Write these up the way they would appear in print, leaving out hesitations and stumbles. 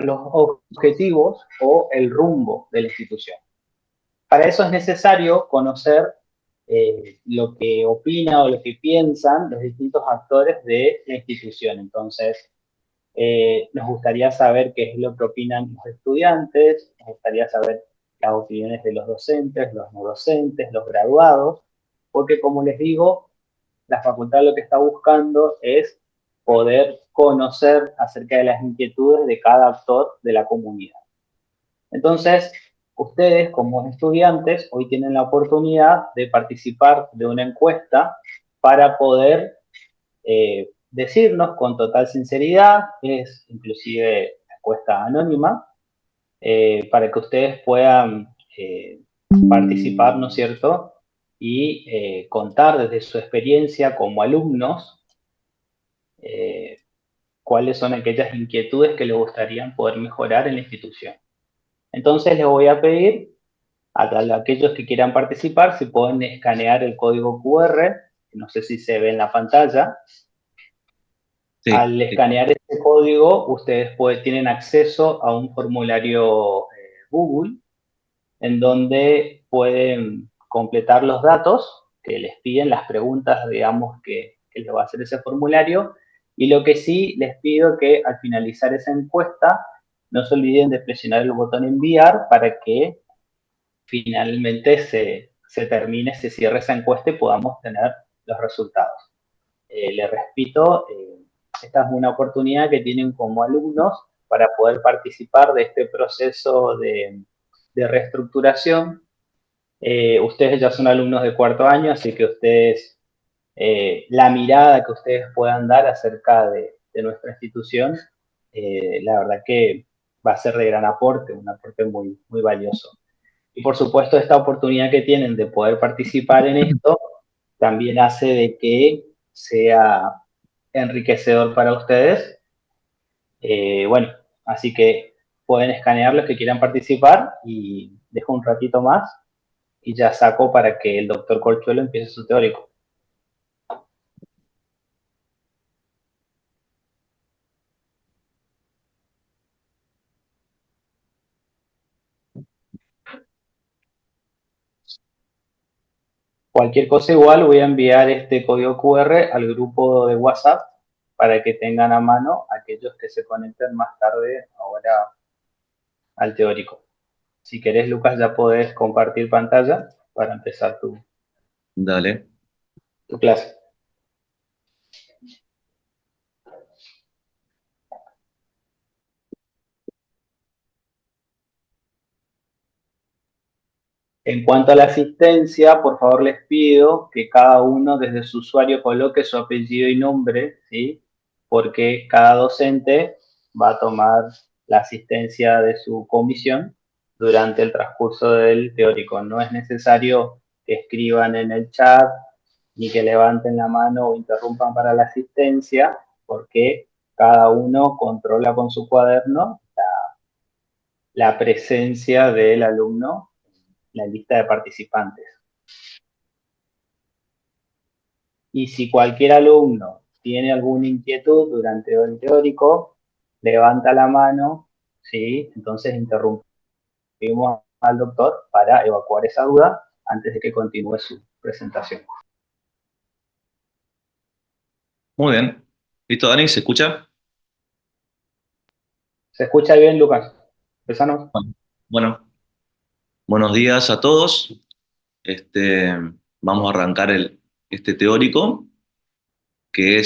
los objetivos o el rumbo de la institución. Para eso es necesario conocer lo que opina o lo que piensan los distintos actores de la institución. Entonces, nos gustaría saber qué es lo que opinan los estudiantes, nos gustaría saber las opiniones de los docentes, los no docentes, los graduados, porque como les digo, la facultad lo que está buscando es poder conocer acerca de las inquietudes de cada actor de la comunidad. Entonces, ustedes como estudiantes hoy tienen la oportunidad de participar de una encuesta para poder decirnos con total sinceridad, es inclusive encuesta anónima, para que ustedes puedan participar, ¿no es cierto? Y contar desde su experiencia como alumnos eh, cuáles son aquellas inquietudes que les gustaría poder mejorar en la institución. Entonces les voy a pedir a aquellos que quieran participar si pueden escanear el código QR, no sé si se ve en la pantalla. Sí, Al sí. escanear este código, ustedes tienen acceso a un formulario Google en donde pueden completar los datos que les piden, las preguntas, digamos, que les va a hacer ese formulario. Y lo que sí les pido que al finalizar esa encuesta no se olviden de presionar el botón enviar para que finalmente se termine, se cierre esa encuesta y podamos tener los resultados. Les repito, esta es una oportunidad que tienen como alumnos para poder participar de este proceso de reestructuración. Ustedes ya son alumnos de cuarto año, así que ustedes, la mirada que ustedes puedan dar acerca de nuestra institución, la verdad que va a ser de gran aporte, un aporte muy, muy valioso. Y por supuesto, esta oportunidad que tienen de poder participar en esto también hace de que sea enriquecedor para ustedes. Bueno, así que pueden escanear los que quieran participar y dejo un ratito más y ya saco para que el doctor Corchuelo empiece su teórico. Cualquier cosa igual voy a enviar este código QR al grupo de WhatsApp para que tengan a mano aquellos que se conecten más tarde ahora al teórico. Si querés, Lucas, ya podés compartir pantalla para empezar Dale. tu clase. En cuanto a la asistencia, por favor les pido que cada uno desde su usuario coloque su apellido y nombre, ¿sí? Porque cada docente va a tomar la asistencia de su comisión durante el transcurso del teórico. No es necesario que escriban en el chat ni que levanten la mano o interrumpan para la asistencia, porque cada uno controla con su cuaderno la presencia del alumno en la lista de participantes. Y si cualquier alumno tiene alguna inquietud durante el teórico, levanta la mano, ¿sí? Entonces interrumpimos al doctor para evacuar esa duda antes de que continúe su presentación. Muy bien. ¿Listo, Dani? ¿Se escucha? ¿Se escucha bien, Lucas? Empezamos. Bueno, bueno, buenos días a todos. Este, vamos a arrancar este teórico que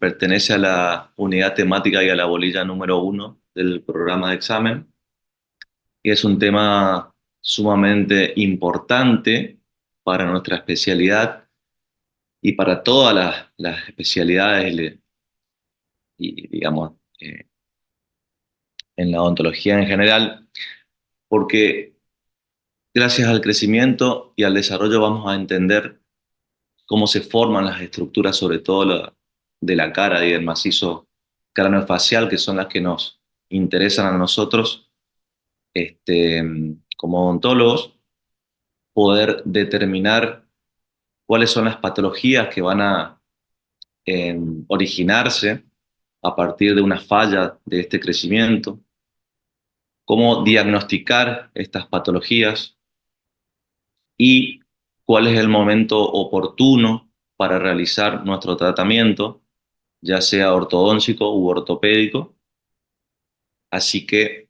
pertenece a la unidad temática y a la bolilla número 1 del programa de examen. Y es un tema sumamente importante para nuestra especialidad y para todas las especialidades y, digamos, en la odontología en general, porque gracias al crecimiento y al desarrollo vamos a entender cómo se forman las estructuras, sobre todo de la cara y del macizo craneofacial, que son las que nos interesan a nosotros, este, como odontólogos, poder determinar cuáles son las patologías que van a originarse a partir de una falla de este crecimiento, cómo diagnosticar estas patologías y cuál es el momento oportuno para realizar nuestro tratamiento, ya sea ortodóntico u ortopédico. Así que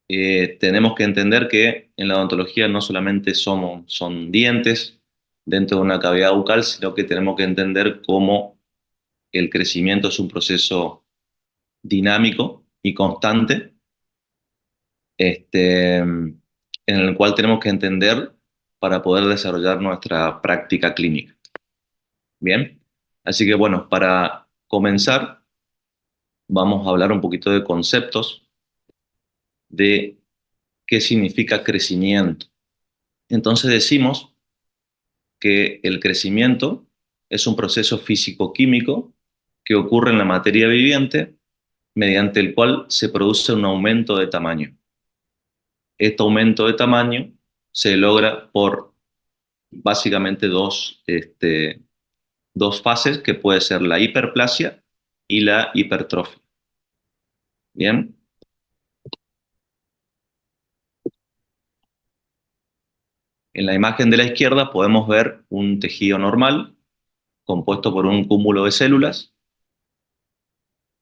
tenemos que entender que en la odontología no solamente son dientes dentro de una cavidad bucal, sino que tenemos que entender cómo el crecimiento es un proceso dinámico y constante, en el cual tenemos que entender para poder desarrollar nuestra práctica clínica. Bien, así que bueno, para comenzar, vamos a hablar un poquito de conceptos de qué significa crecimiento. Entonces decimos que el crecimiento es un proceso físico-químico que ocurre en la materia viviente mediante el cual se produce un aumento de tamaño. Este aumento de tamaño se logra por básicamente dos fases, que puede ser la hiperplasia y la hipertrofia. Bien, en la imagen de la izquierda podemos ver un tejido normal compuesto por un cúmulo de células.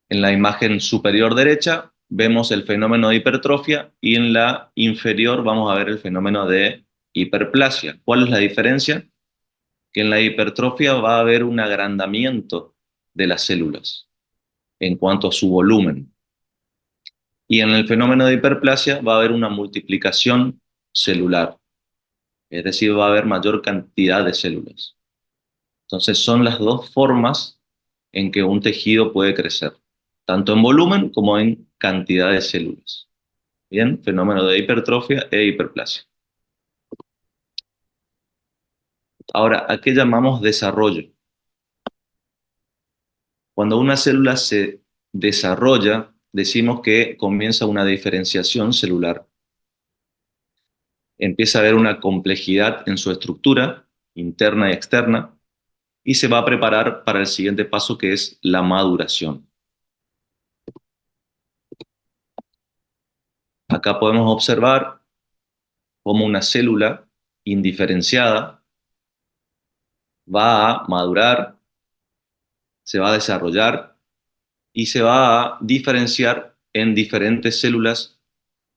En la imagen superior derecha vemos el fenómeno de hipertrofia y en la inferior vamos a ver el fenómeno de hiperplasia. ¿Cuál es la diferencia? Que en la hipertrofia va a haber un agrandamiento de las células en cuanto a su volumen. Y en el fenómeno de hiperplasia va a haber una multiplicación celular, es decir, va a haber mayor cantidad de células. Entonces son las dos formas en que un tejido puede crecer, tanto en volumen como en cantidad de células. Bien, fenómeno de hipertrofia e hiperplasia. Ahora, ¿a qué llamamos desarrollo? Cuando una célula se desarrolla, decimos que comienza una diferenciación celular. Empieza a haber una complejidad en su estructura, interna y externa, y se va a preparar para el siguiente paso, que es la maduración. Acá podemos observar cómo una célula indiferenciada va a madurar, se va a desarrollar y se va a diferenciar en diferentes células,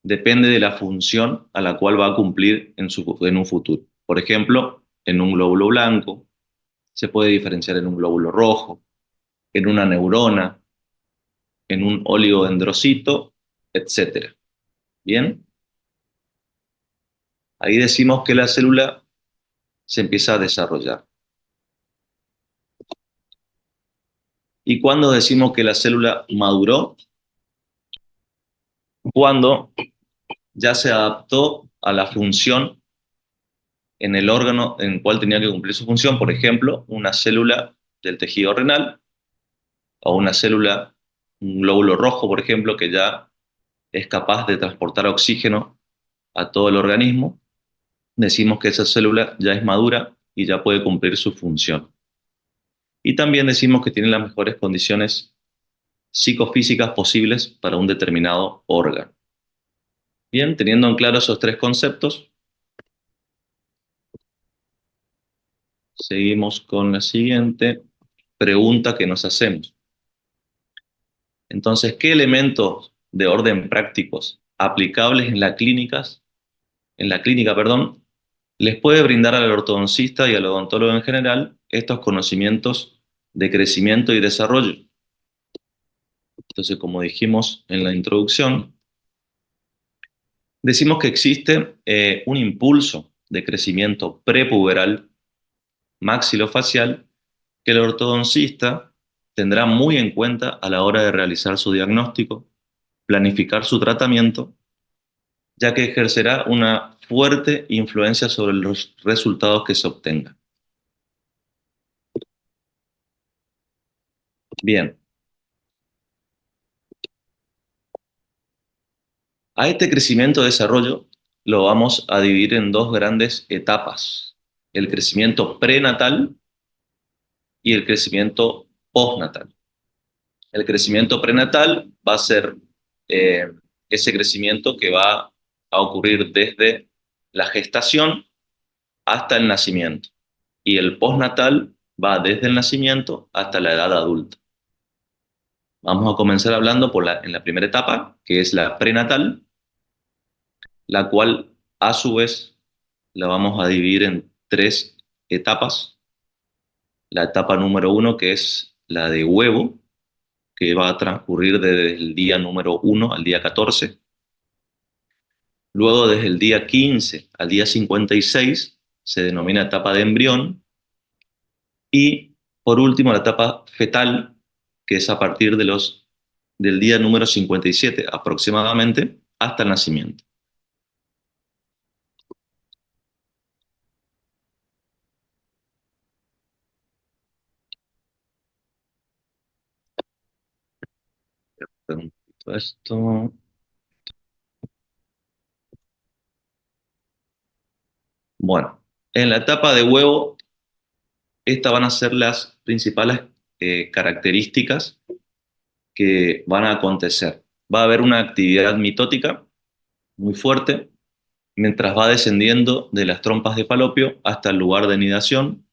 depende de la función a la cual va a cumplir en un futuro. Por ejemplo, en un glóbulo blanco, se puede diferenciar en un glóbulo rojo, en una neurona, en un oligodendrocito, etc. Bien, ahí decimos que la célula se empieza a desarrollar. ¿Y cuándo decimos que la célula maduró? Cuando ya se adaptó a la función en el órgano en el cual tenía que cumplir su función, por ejemplo, una célula del tejido renal o una célula, un glóbulo rojo, por ejemplo, que ya es capaz de transportar oxígeno a todo el organismo. Decimos que esa célula ya es madura y ya puede cumplir su función. Y también decimos que tiene las mejores condiciones psicofísicas posibles para un determinado órgano. Bien, teniendo en claro esos tres conceptos, seguimos con la siguiente pregunta que nos hacemos. Entonces, ¿qué elementos de orden prácticos aplicables en la clínica, perdón, les puede brindar al ortodoncista y al odontólogo en general estos conocimientos de crecimiento y desarrollo? Entonces, como dijimos en la introducción, decimos que existe un impulso de crecimiento prepuberal maxilofacial que el ortodoncista tendrá muy en cuenta a la hora de realizar su diagnóstico, planificar su tratamiento, ya que ejercerá una fuerte influencia sobre los resultados que se obtengan. Bien, a este crecimiento-desarrollo lo vamos a dividir en dos grandes etapas: el crecimiento prenatal y el crecimiento postnatal. El crecimiento prenatal va a ser ese crecimiento que va a ocurrir desde la gestación hasta el nacimiento. Y el postnatal va desde el nacimiento hasta la edad adulta. Vamos a comenzar hablando en la primera etapa, que es la prenatal, la cual a su vez la vamos a dividir en tres etapas. La etapa número uno, que es la de huevo, que va a transcurrir desde el día número 1 al día 14. Luego, desde el día 15 al día 56, se denomina etapa de embrión. Y por último, la etapa fetal, que es a partir del día número 57 aproximadamente hasta el nacimiento. Un poquito esto. Bueno, en la etapa de huevo, estas van a ser las principales características que van a acontecer. Va a haber una actividad mitótica muy fuerte mientras va descendiendo de las trompas de falopio hasta el lugar de nidación.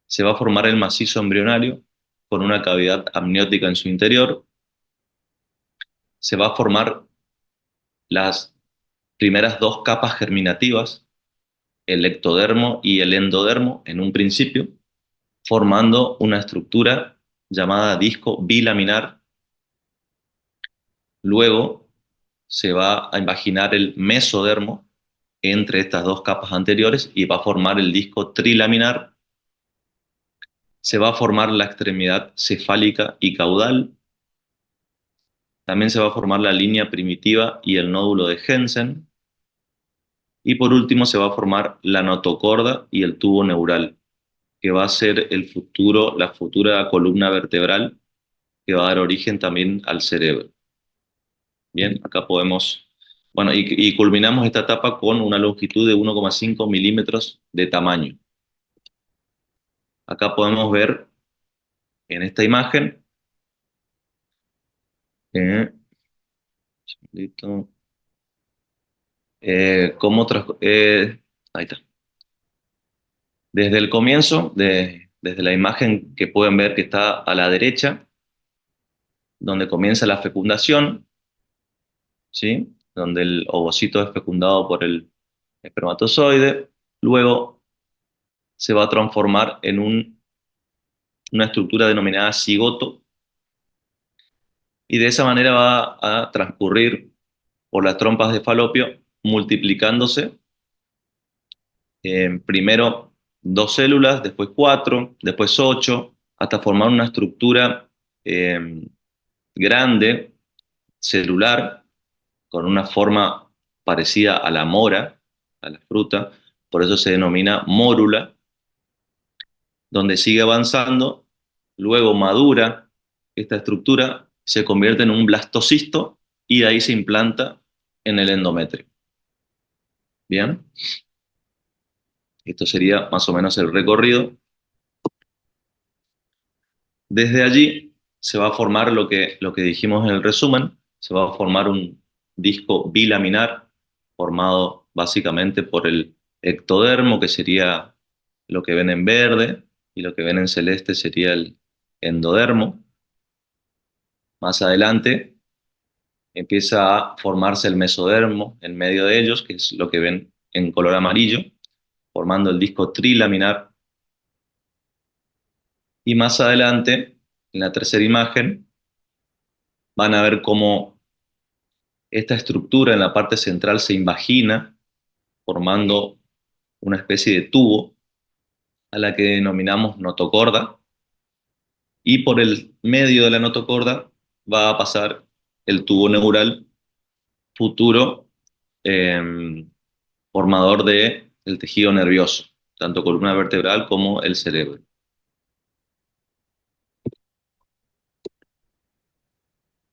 Se va a formar el macizo embrionario con una cavidad amniótica en su interior. Se va a formar las primeras dos capas germinativas, el ectodermo y el endodermo en un principio, formando una estructura llamada disco bilaminar. Luego se va a imaginar el mesodermo entre estas dos capas anteriores y va a formar el disco trilaminar. Se va a formar la extremidad cefálica y caudal. También se va a formar la línea primitiva y el nódulo de Hensen. Y por último se va a formar la notocorda y el tubo neural, que va a ser la futura columna vertebral que va a dar origen también al cerebro. Bien, acá podemos, bueno, y culminamos esta etapa con una longitud de 1,5 milímetros de tamaño. Acá podemos ver en esta imagen, eh, segundito, cómo ahí está. Desde el comienzo, desde la imagen que pueden ver que está a la derecha, donde comienza la fecundación, ¿sí? Donde el ovocito es fecundado por el espermatozoide, luego se va a transformar en una estructura denominada cigoto, y de esa manera va a transcurrir por las trompas de falopio, multiplicándose, primero 2 células, después 4, después 8, hasta formar una estructura eh, grande, celular, con una forma parecida a la mora, a la fruta, por eso se denomina mórula, donde sigue avanzando, luego madura esta estructura, se convierte en un blastocisto y de ahí se implanta en el endometrio. Bien, esto sería más o menos el recorrido. Desde allí se va a formar lo que dijimos en el resumen, se va a formar un disco bilaminar formado básicamente por el ectodermo, que sería lo que ven en verde, y lo que ven en celeste sería el endodermo. Más adelante empieza a formarse el mesodermo en medio de ellos, que es lo que ven en color amarillo, formando el disco trilaminar. Y más adelante, en la tercera imagen, van a ver cómo esta estructura en la parte central se invagina, formando una especie de tubo a la que denominamos notocorda, y por el medio de la notocorda va a pasar el tubo neural futuro, eh, formador del tejido nervioso, tanto columna vertebral como el cerebro.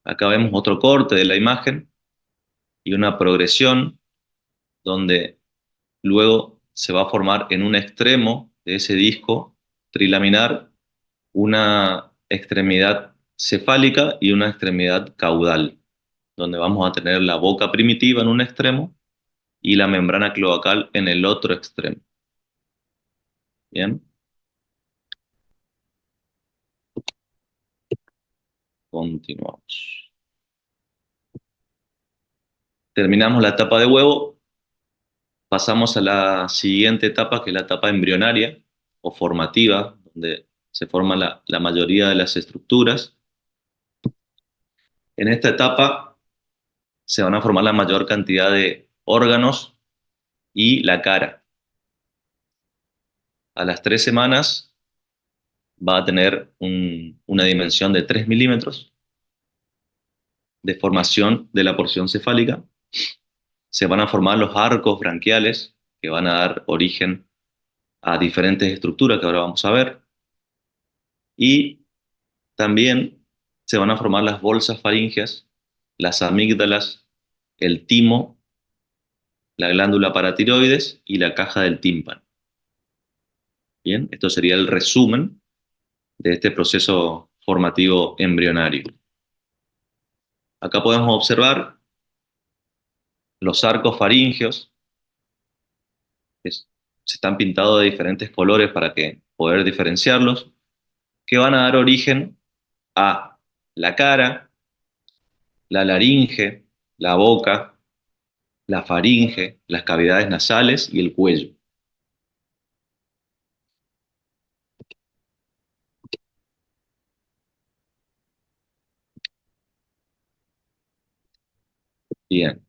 Acá vemos otro corte de la imagen y una progresión donde luego se va a formar en un extremo de ese disco trilaminar una extremidad cefálica y una extremidad caudal, donde vamos a tener la boca primitiva en un extremo y la membrana cloacal en el otro extremo. Bien, continuamos. Terminamos la etapa de huevo, pasamos a la siguiente etapa, que es la etapa embrionaria o formativa, donde se forma la mayoría de las estructuras. En esta etapa se van a formar la mayor cantidad de órganos y la cara. A las 3 semanas va a tener una dimensión de 3 milímetros de formación de la porción cefálica. Se van a formar los arcos branquiales que van a dar origen a diferentes estructuras que ahora vamos a ver. Y también se van a formar las bolsas faríngeas, las amígdalas, el timo, la glándula paratiroides y la caja del tímpano. Bien, esto sería el resumen de este proceso formativo embrionario. Acá podemos observar los arcos faríngeos, que están pintados de diferentes colores para poder diferenciarlos, que van a dar origen a la cara, la laringe, la boca, la faringe, las cavidades nasales y el cuello. Bien.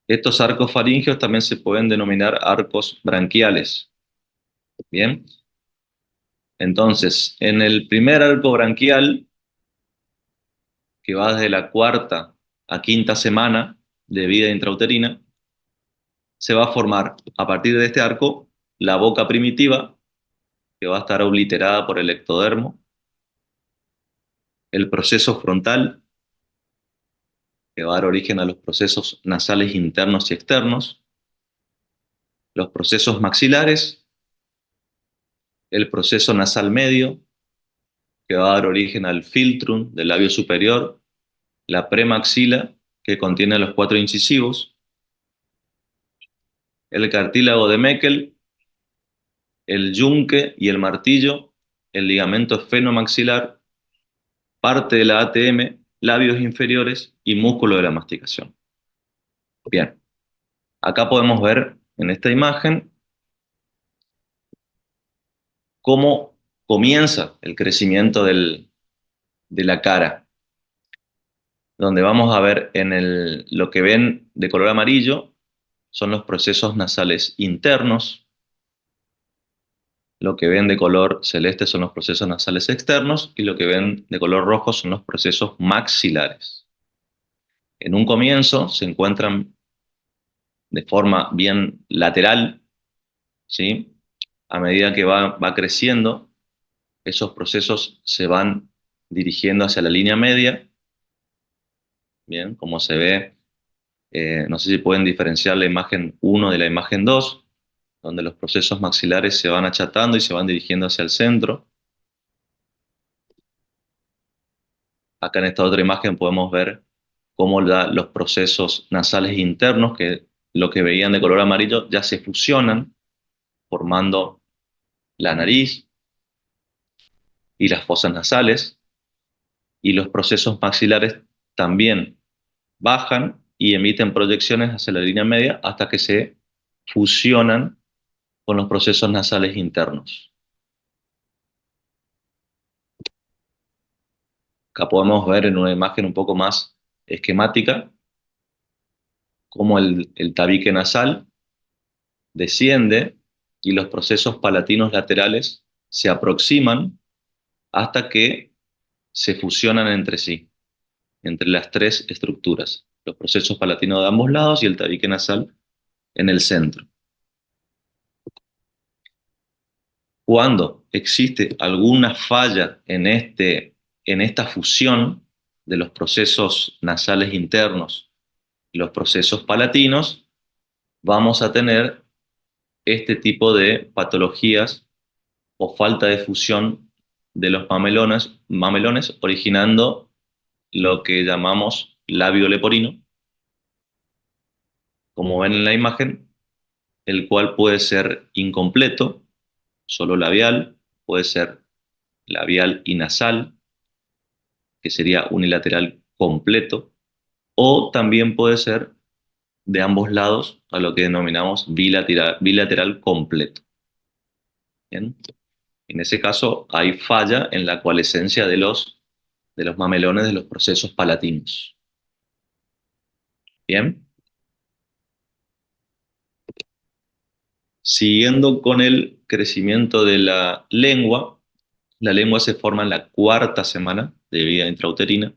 Estos arcos faringeos también se pueden denominar arcos branquiales. Bien. Entonces, en el primer arco branquial, que va desde la cuarta a quinta semana de vida intrauterina, se va a formar a partir de este arco la boca primitiva, que va a estar obliterada por el ectodermo, el proceso frontal, que va a dar origen a los procesos nasales internos y externos, los procesos maxilares, el proceso nasal medio, que va a dar origen al filtrum del labio superior, la premaxila, que contiene los 4 incisivos, el cartílago de Meckel, el yunque y el martillo, el ligamento esfenomaxilar, parte de la ATM, labios inferiores y músculo de la masticación. Bien, acá podemos ver en esta imagen cómo comienza el crecimiento de la cara, donde vamos a ver lo que ven de color amarillo son los procesos nasales internos, lo que ven de color celeste son los procesos nasales externos y lo que ven de color rojo son los procesos maxilares. En un comienzo se encuentran de forma bien lateral, ¿sí? A medida que va creciendo, esos procesos se van dirigiendo hacia la línea media, bien, como se ve, no sé si pueden diferenciar la imagen 1 de la imagen 2, donde los procesos maxilares se van achatando y se van dirigiendo hacia el centro. Acá en esta otra imagen podemos ver cómo los procesos nasales internos, que lo que veían de color amarillo, ya se fusionan, formando la nariz y las fosas nasales, y los procesos maxilares también bajan y emiten proyecciones hacia la línea media hasta que se fusionan con los procesos nasales internos. Acá podemos ver en una imagen un poco más esquemática cómo el tabique nasal desciende y los procesos palatinos laterales se aproximan hasta que se fusionan entre sí, entre las 3 estructuras, los procesos palatinos de ambos lados y el tabique nasal en el centro. Cuando existe alguna falla en esta fusión de los procesos nasales internos y los procesos palatinos, vamos a tener este tipo de patologías o falta de fusión de los mamelones, originando lo que llamamos labio leporino, como ven en la imagen, el cual puede ser incompleto, solo labial, puede ser labial y nasal, que sería unilateral completo, o también puede ser de ambos lados, a lo que denominamos bilateral completo. ¿Bien? En ese caso hay falla en la coalescencia de los mamelones de los procesos palatinos. Bien, siguiendo con el crecimiento de la lengua se forma en la cuarta semana de vida intrauterina.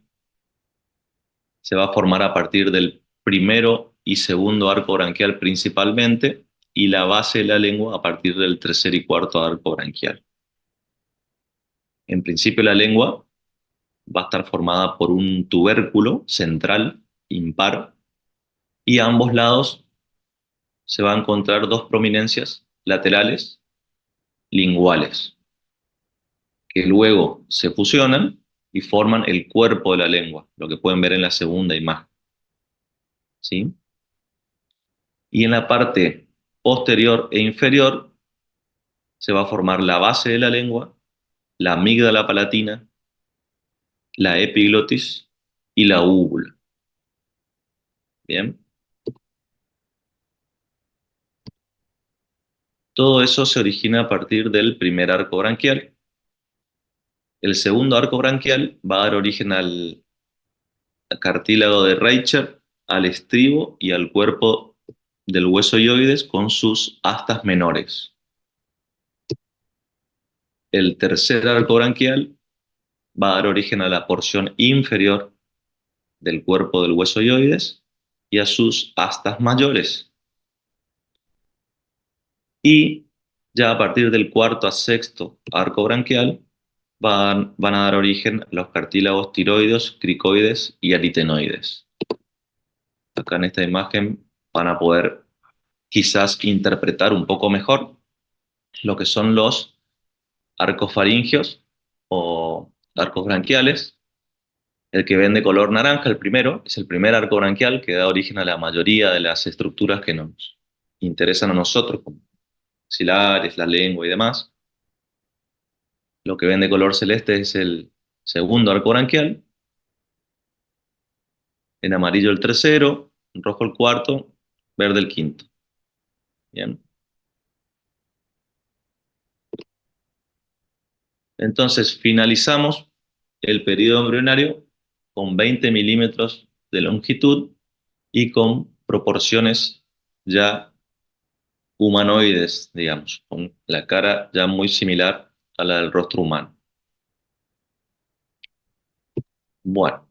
Se va a formar a partir del primero y segundo arco branquial principalmente, y la base de la lengua a partir del tercer y cuarto arco branquial. En principio la lengua va a estar formada por un tubérculo central impar, y a ambos lados se van a encontrar dos prominencias laterales linguales, que luego se fusionan y forman el cuerpo de la lengua, lo que pueden ver en la segunda imagen. ¿Sí? Y en la parte posterior e inferior se va a formar la base de la lengua, la amígdala palatina, la epiglotis y la úvula. Bien. Todo eso se origina a partir del primer arco branquial. El segundo arco branquial va a dar origen al cartílago de Reicher, al estribo y al cuerpo del hueso hyoides con sus astas menores. El tercer arco branquial va a dar origen a la porción inferior del cuerpo del hueso hyoides y a sus astas mayores. Y ya a partir del cuarto a sexto arco branquial van a dar origen a los cartílagos tiroides, cricoides y aritenoides. Acá en esta imagen van a poder quizás interpretar un poco mejor lo que son los arcos faringios o arcos branquiales. El que ven de color naranja, el primero, es el primer arco branquial que da origen a la mayoría de las estructuras que nos interesan a nosotros, como maxilares, la lengua y demás. Lo que ven de color celeste es el segundo arco branquial, en amarillo el tercero, en rojo el cuarto, verde el quinto. Bien. Entonces finalizamos el periodo embrionario con 20 milímetros de longitud y con proporciones ya humanoides, digamos, con la cara ya muy similar a la del rostro humano. Bueno,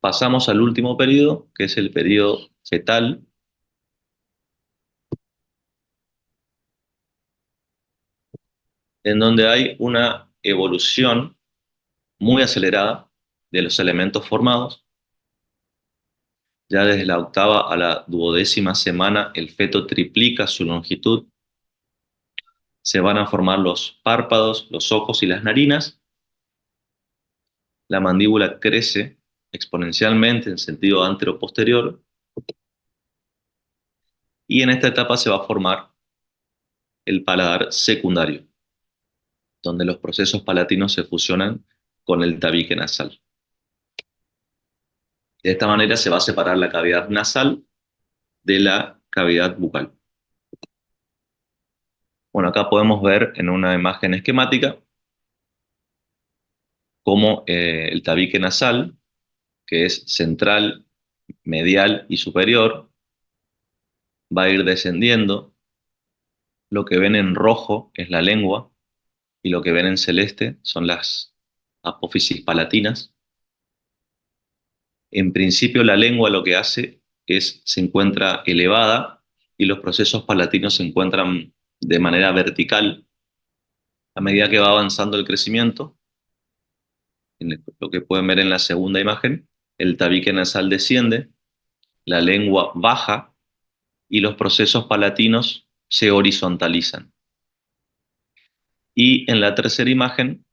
pasamos al último periodo, que es el periodo fetal, en donde hay una evolución muy acelerada de los elementos formados. Ya desde la octava a la duodécima semana, el feto triplica su longitud. Se van a formar los párpados, los ojos y las narinas. La mandíbula crece exponencialmente en sentido antero-posterior. Y en esta etapa se va a formar el paladar secundario, donde los procesos palatinos se fusionan con el tabique nasal. De esta manera se va a separar la cavidad nasal de la cavidad bucal. Bueno, acá podemos ver en una imagen esquemática cómo el tabique nasal, que es central, medial y superior, va a ir descendiendo. Lo que ven en rojo es la lengua y lo que ven en celeste son las apófisis palatinas. En principio la lengua lo que hace es se encuentra elevada y los procesos palatinos se encuentran de manera vertical. A medida que va avanzando el crecimiento, lo que pueden ver en la segunda imagen, el tabique nasal desciende, la lengua baja y los procesos palatinos se horizontalizan. Y en la tercera imagen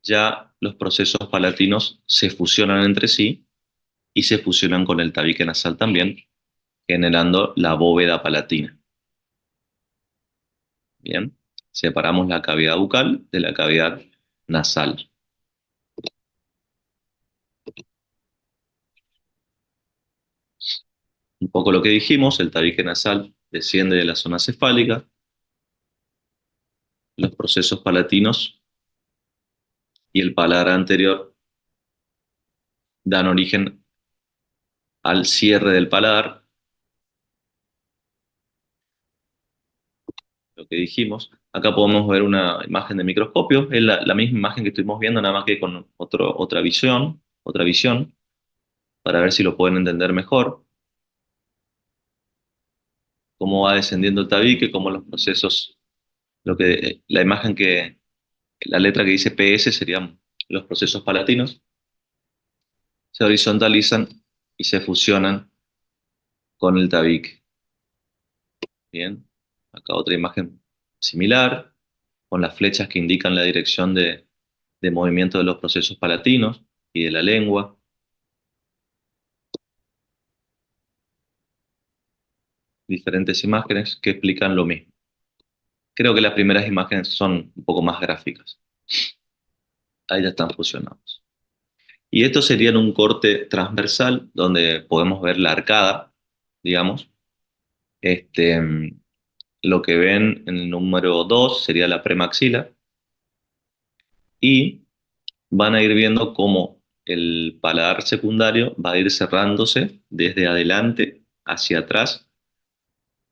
ya los procesos palatinos se fusionan entre sí y se fusionan con el tabique nasal también, generando la bóveda palatina. Bien, separamos la cavidad bucal de la cavidad nasal. Un poco lo que dijimos, el tabique nasal desciende de la zona cefálica, los procesos palatinos y el paladar anterior dan origen al cierre del paladar, lo que dijimos. Acá podemos ver una imagen de microscopio, es la misma imagen que estuvimos viendo, nada más que con otra visión, para ver si lo pueden entender mejor, cómo va descendiendo el tabique, cómo los procesos, la imagen la letra que dice PS serían los procesos palatinos, se horizontalizan y se fusionan con el tabique. Bien, acá otra imagen similar, con las flechas que indican la dirección de movimiento de los procesos palatinos y de la lengua. Diferentes imágenes que explican lo mismo. Creo que las primeras imágenes son un poco más gráficas. Ahí ya están fusionados. Y esto sería en un corte transversal donde podemos ver la arcada, digamos. Este, lo que ven en el número 2 sería la premaxila y van a ir viendo cómo el paladar secundario va a ir cerrándose desde adelante hacia atrás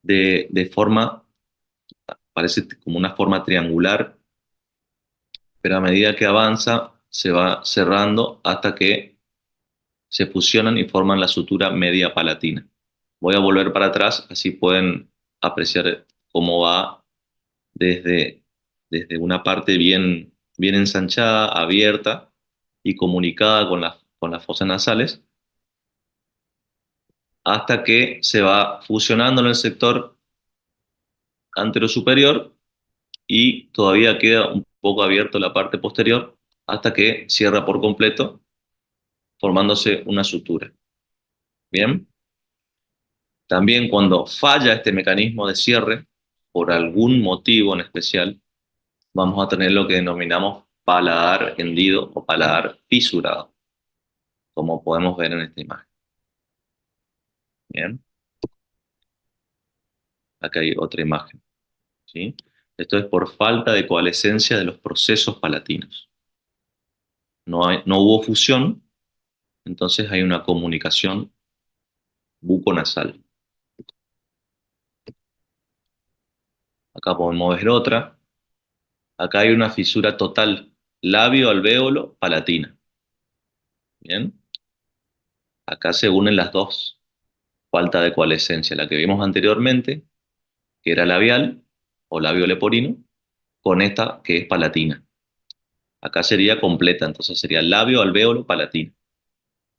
de forma, parece como una forma triangular, pero a medida que avanza se va cerrando hasta que se fusionan y forman la sutura media palatina. Voy a volver para atrás, así pueden apreciar cómo va desde, desde una parte bien ensanchada, abierta y comunicada con las fosas nasales, hasta que se va fusionando en el sector anterosuperior y todavía queda un poco abierto la parte posterior hasta que cierra por completo, formándose una sutura. Bien, también cuando falla este mecanismo de cierre, por algún motivo en especial, vamos a tener lo que denominamos paladar hendido o paladar fisurado, como podemos ver en esta imagen. Bien, acá hay otra imagen, ¿sí? Esto es por falta de coalescencia de los procesos palatinos. No hubo fusión, entonces hay una comunicación buconasal. Acá podemos ver otra. Acá hay una fisura total, labio, alvéolo, palatina. Bien, acá se unen las dos, falta de coalescencia, la que vimos anteriormente, que era labial o labio leporino, con esta que es palatina. Acá sería completa, entonces sería labio, alvéolo, palatina.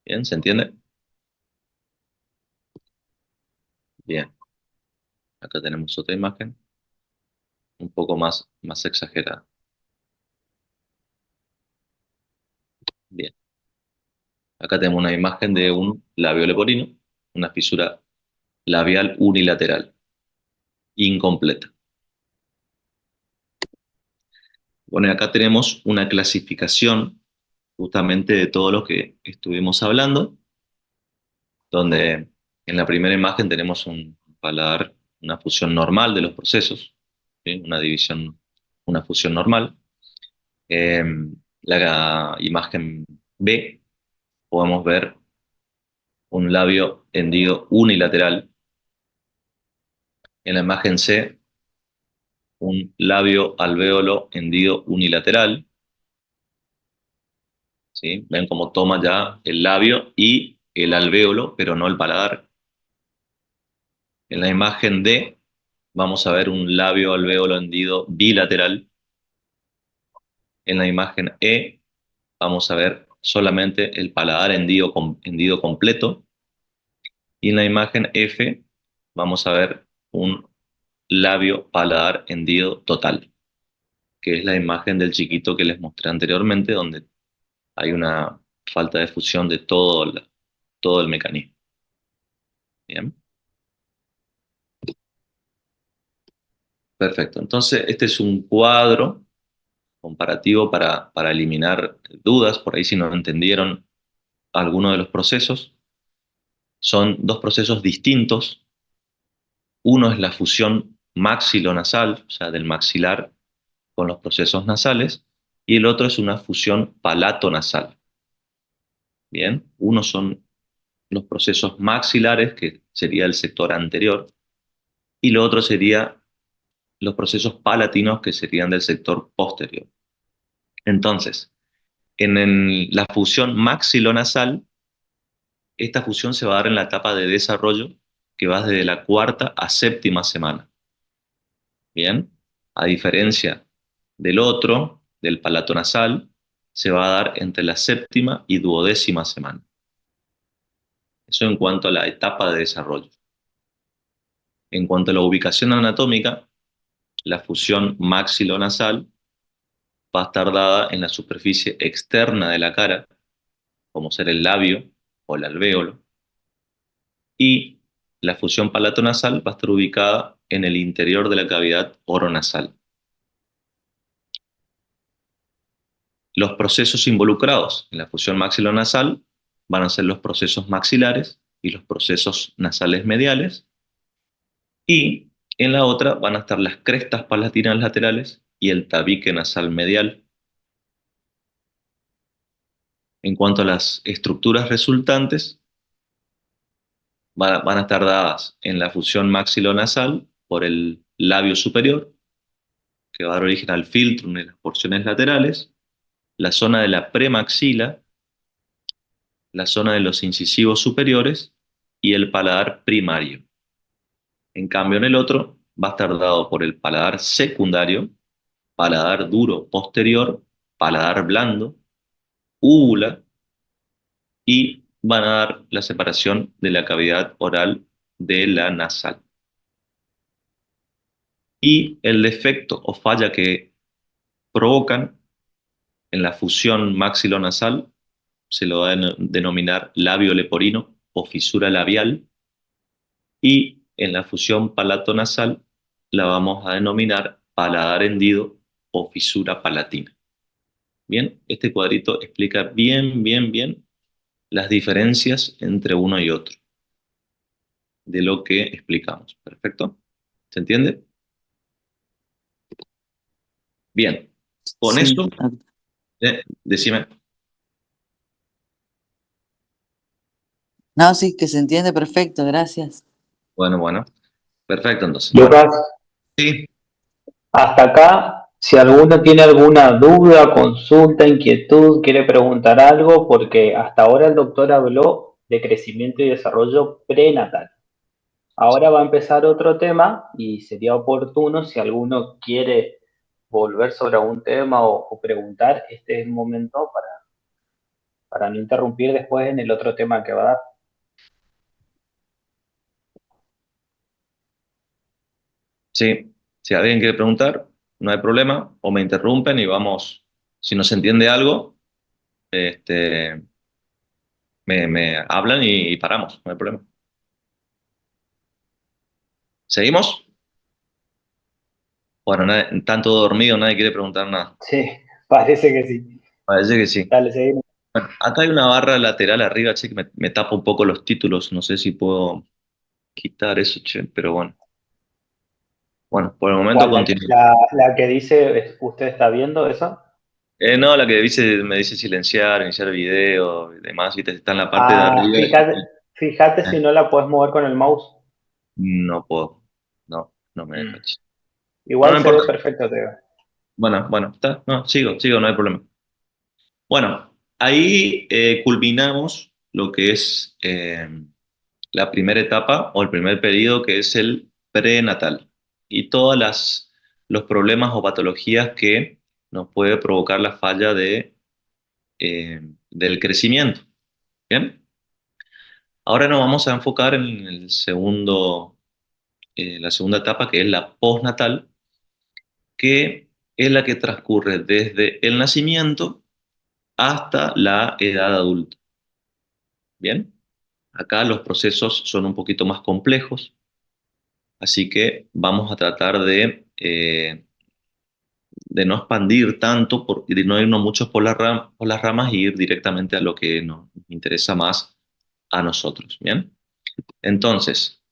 Bien, ¿se entiende? Bien, acá tenemos otra imagen, un poco más exagerada. Bien, acá tenemos una imagen de un labio leporino, una fisura labial unilateral, incompleta. Bueno, y acá tenemos una clasificación justamente de todo lo que estuvimos hablando, donde en la primera imagen tenemos un paladar, una fusión normal de los procesos, ¿sí? Una división, una fusión normal. En la imagen B podemos ver un labio hendido unilateral. En la imagen C, un labio alvéolo hendido unilateral. ¿Sí? Ven cómo toma ya el labio y el alvéolo, pero no el paladar. En la imagen D vamos a ver un labio alvéolo hendido bilateral. En la imagen E vamos a ver solamente el paladar hendido completo. Y en la imagen F vamos a ver un labio paladar hendido total. que es la imagen del chiquito que les mostré anteriormente, donde hay una falta de fusión de todo el mecanismo. Bien, perfecto. Entonces, este es un cuadro comparativo para eliminar dudas, por ahí si no entendieron alguno de los procesos. Son dos procesos distintos. Uno es la fusión maxilonasal, o sea, del maxilar con los procesos nasales, y el otro es una fusión palatonasal. Bien, uno son los procesos maxilares, que sería el sector anterior, y lo otro sería los procesos palatinos, que serían del sector posterior. Entonces, la fusión maxilonasal, esta fusión se va a dar en la etapa de desarrollo que va desde la cuarta a séptima semana. Bien, a diferencia del otro, del palato nasal, se va a dar entre la séptima y duodécima semana. Eso en cuanto a la etapa de desarrollo. En cuanto a la ubicación anatómica, la fusión maxilonasal va a estar dada en la superficie externa de la cara, como ser el labio o el alvéolo, y la fusión palatonasal va a estar ubicada en el interior de la cavidad oronasal. Los procesos involucrados en la fusión maxilonasal van a ser los procesos maxilares y los procesos nasales mediales, y en la otra van a estar las crestas palatinas laterales y el tabique nasal medial. En cuanto a las estructuras resultantes, van a estar dadas en la fusión maxilonasal por el labio superior, que va a dar origen al filtrum en las porciones laterales, la zona de la premaxila, la zona de los incisivos superiores y el paladar primario. En cambio, en el otro va a estar dado por el paladar secundario, paladar duro posterior, paladar blando, úvula, y van a dar la separación de la cavidad oral de la nasal. Y el defecto o falla que provocan en la fusión maxilonasal se lo va a denominar labio leporino o fisura labial, y en la fusión palatonasal la vamos a denominar paladar hendido o fisura palatina. Bien, este cuadrito explica bien las diferencias entre uno y otro de lo que explicamos. ¿Perfecto? ¿Se entiende? Bien, con Sí, eso, decime. no, sí, que se entiende perfecto, gracias. Bueno, perfecto entonces. Bueno, Lucas, sí, hasta acá, si alguno tiene alguna duda, consulta, inquietud, quiere preguntar algo, porque hasta ahora el doctor habló de crecimiento y desarrollo prenatal. Ahora va a empezar otro tema y sería oportuno si alguno quiere volver sobre algún tema o preguntar, este es el momento para no interrumpir después en el otro tema que va a dar. sí, si alguien quiere preguntar, no hay problema, o me interrumpen y vamos, si no se entiende algo, este, me hablan y paramos, no hay problema. ¿Seguimos? Bueno, están todos dormidos, nadie quiere preguntar nada. Sí, parece que sí. Parece que sí. Dale, seguimos. Bueno, acá hay una barra lateral arriba, che, que me tapa un poco los títulos, no sé si puedo quitar eso, che, pero bueno. Bueno, por el momento ¿Cuál? continúo. La que dice, ¿usted está viendo eso? No, la que me dice silenciar, iniciar video y demás, y está en la parte de Ah, arriba. fíjate si Eh, no la puedes mover con el mouse. no puedo. No, no me deja, Mm. che. No, Igual no se ve importa. perfecto, te veo. Bueno, está. No, sigo, no hay problema. Bueno, ahí culminamos lo que es la primera etapa o el primer periodo, que es el prenatal, y todas los problemas o patologías que nos puede provocar la falla del crecimiento. Bien, ahora nos vamos a enfocar en la segunda etapa, que es la postnatal, que es la que transcurre desde el nacimiento hasta la edad adulta. ¿Bien? Acá los procesos son un poquito más complejos, así que vamos a tratar de no expandir tanto y de no irnos mucho por las ramas y ir directamente a lo que nos interesa más a nosotros. ¿Bien? Entonces,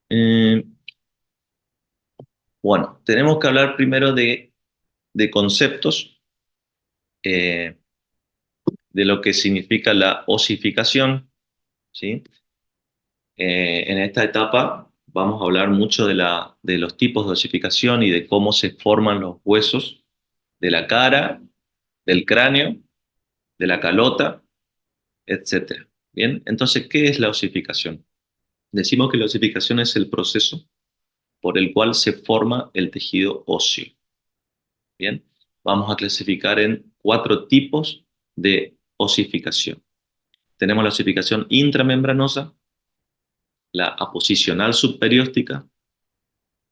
eh, bueno, tenemos que hablar primero de conceptos, eh, de lo que significa la osificación, ¿sí? En esta etapa vamos a hablar mucho de los tipos de osificación y de cómo se forman los huesos de la cara, del cráneo, de la calota, etcétera. Bien, entonces, ¿qué es la osificación? Decimos que la osificación es el proceso por el cual se forma el tejido óseo. Bien, vamos a clasificar en 4 tipos de osificación. Tenemos la osificación intramembranosa, la aposicional subperióstica,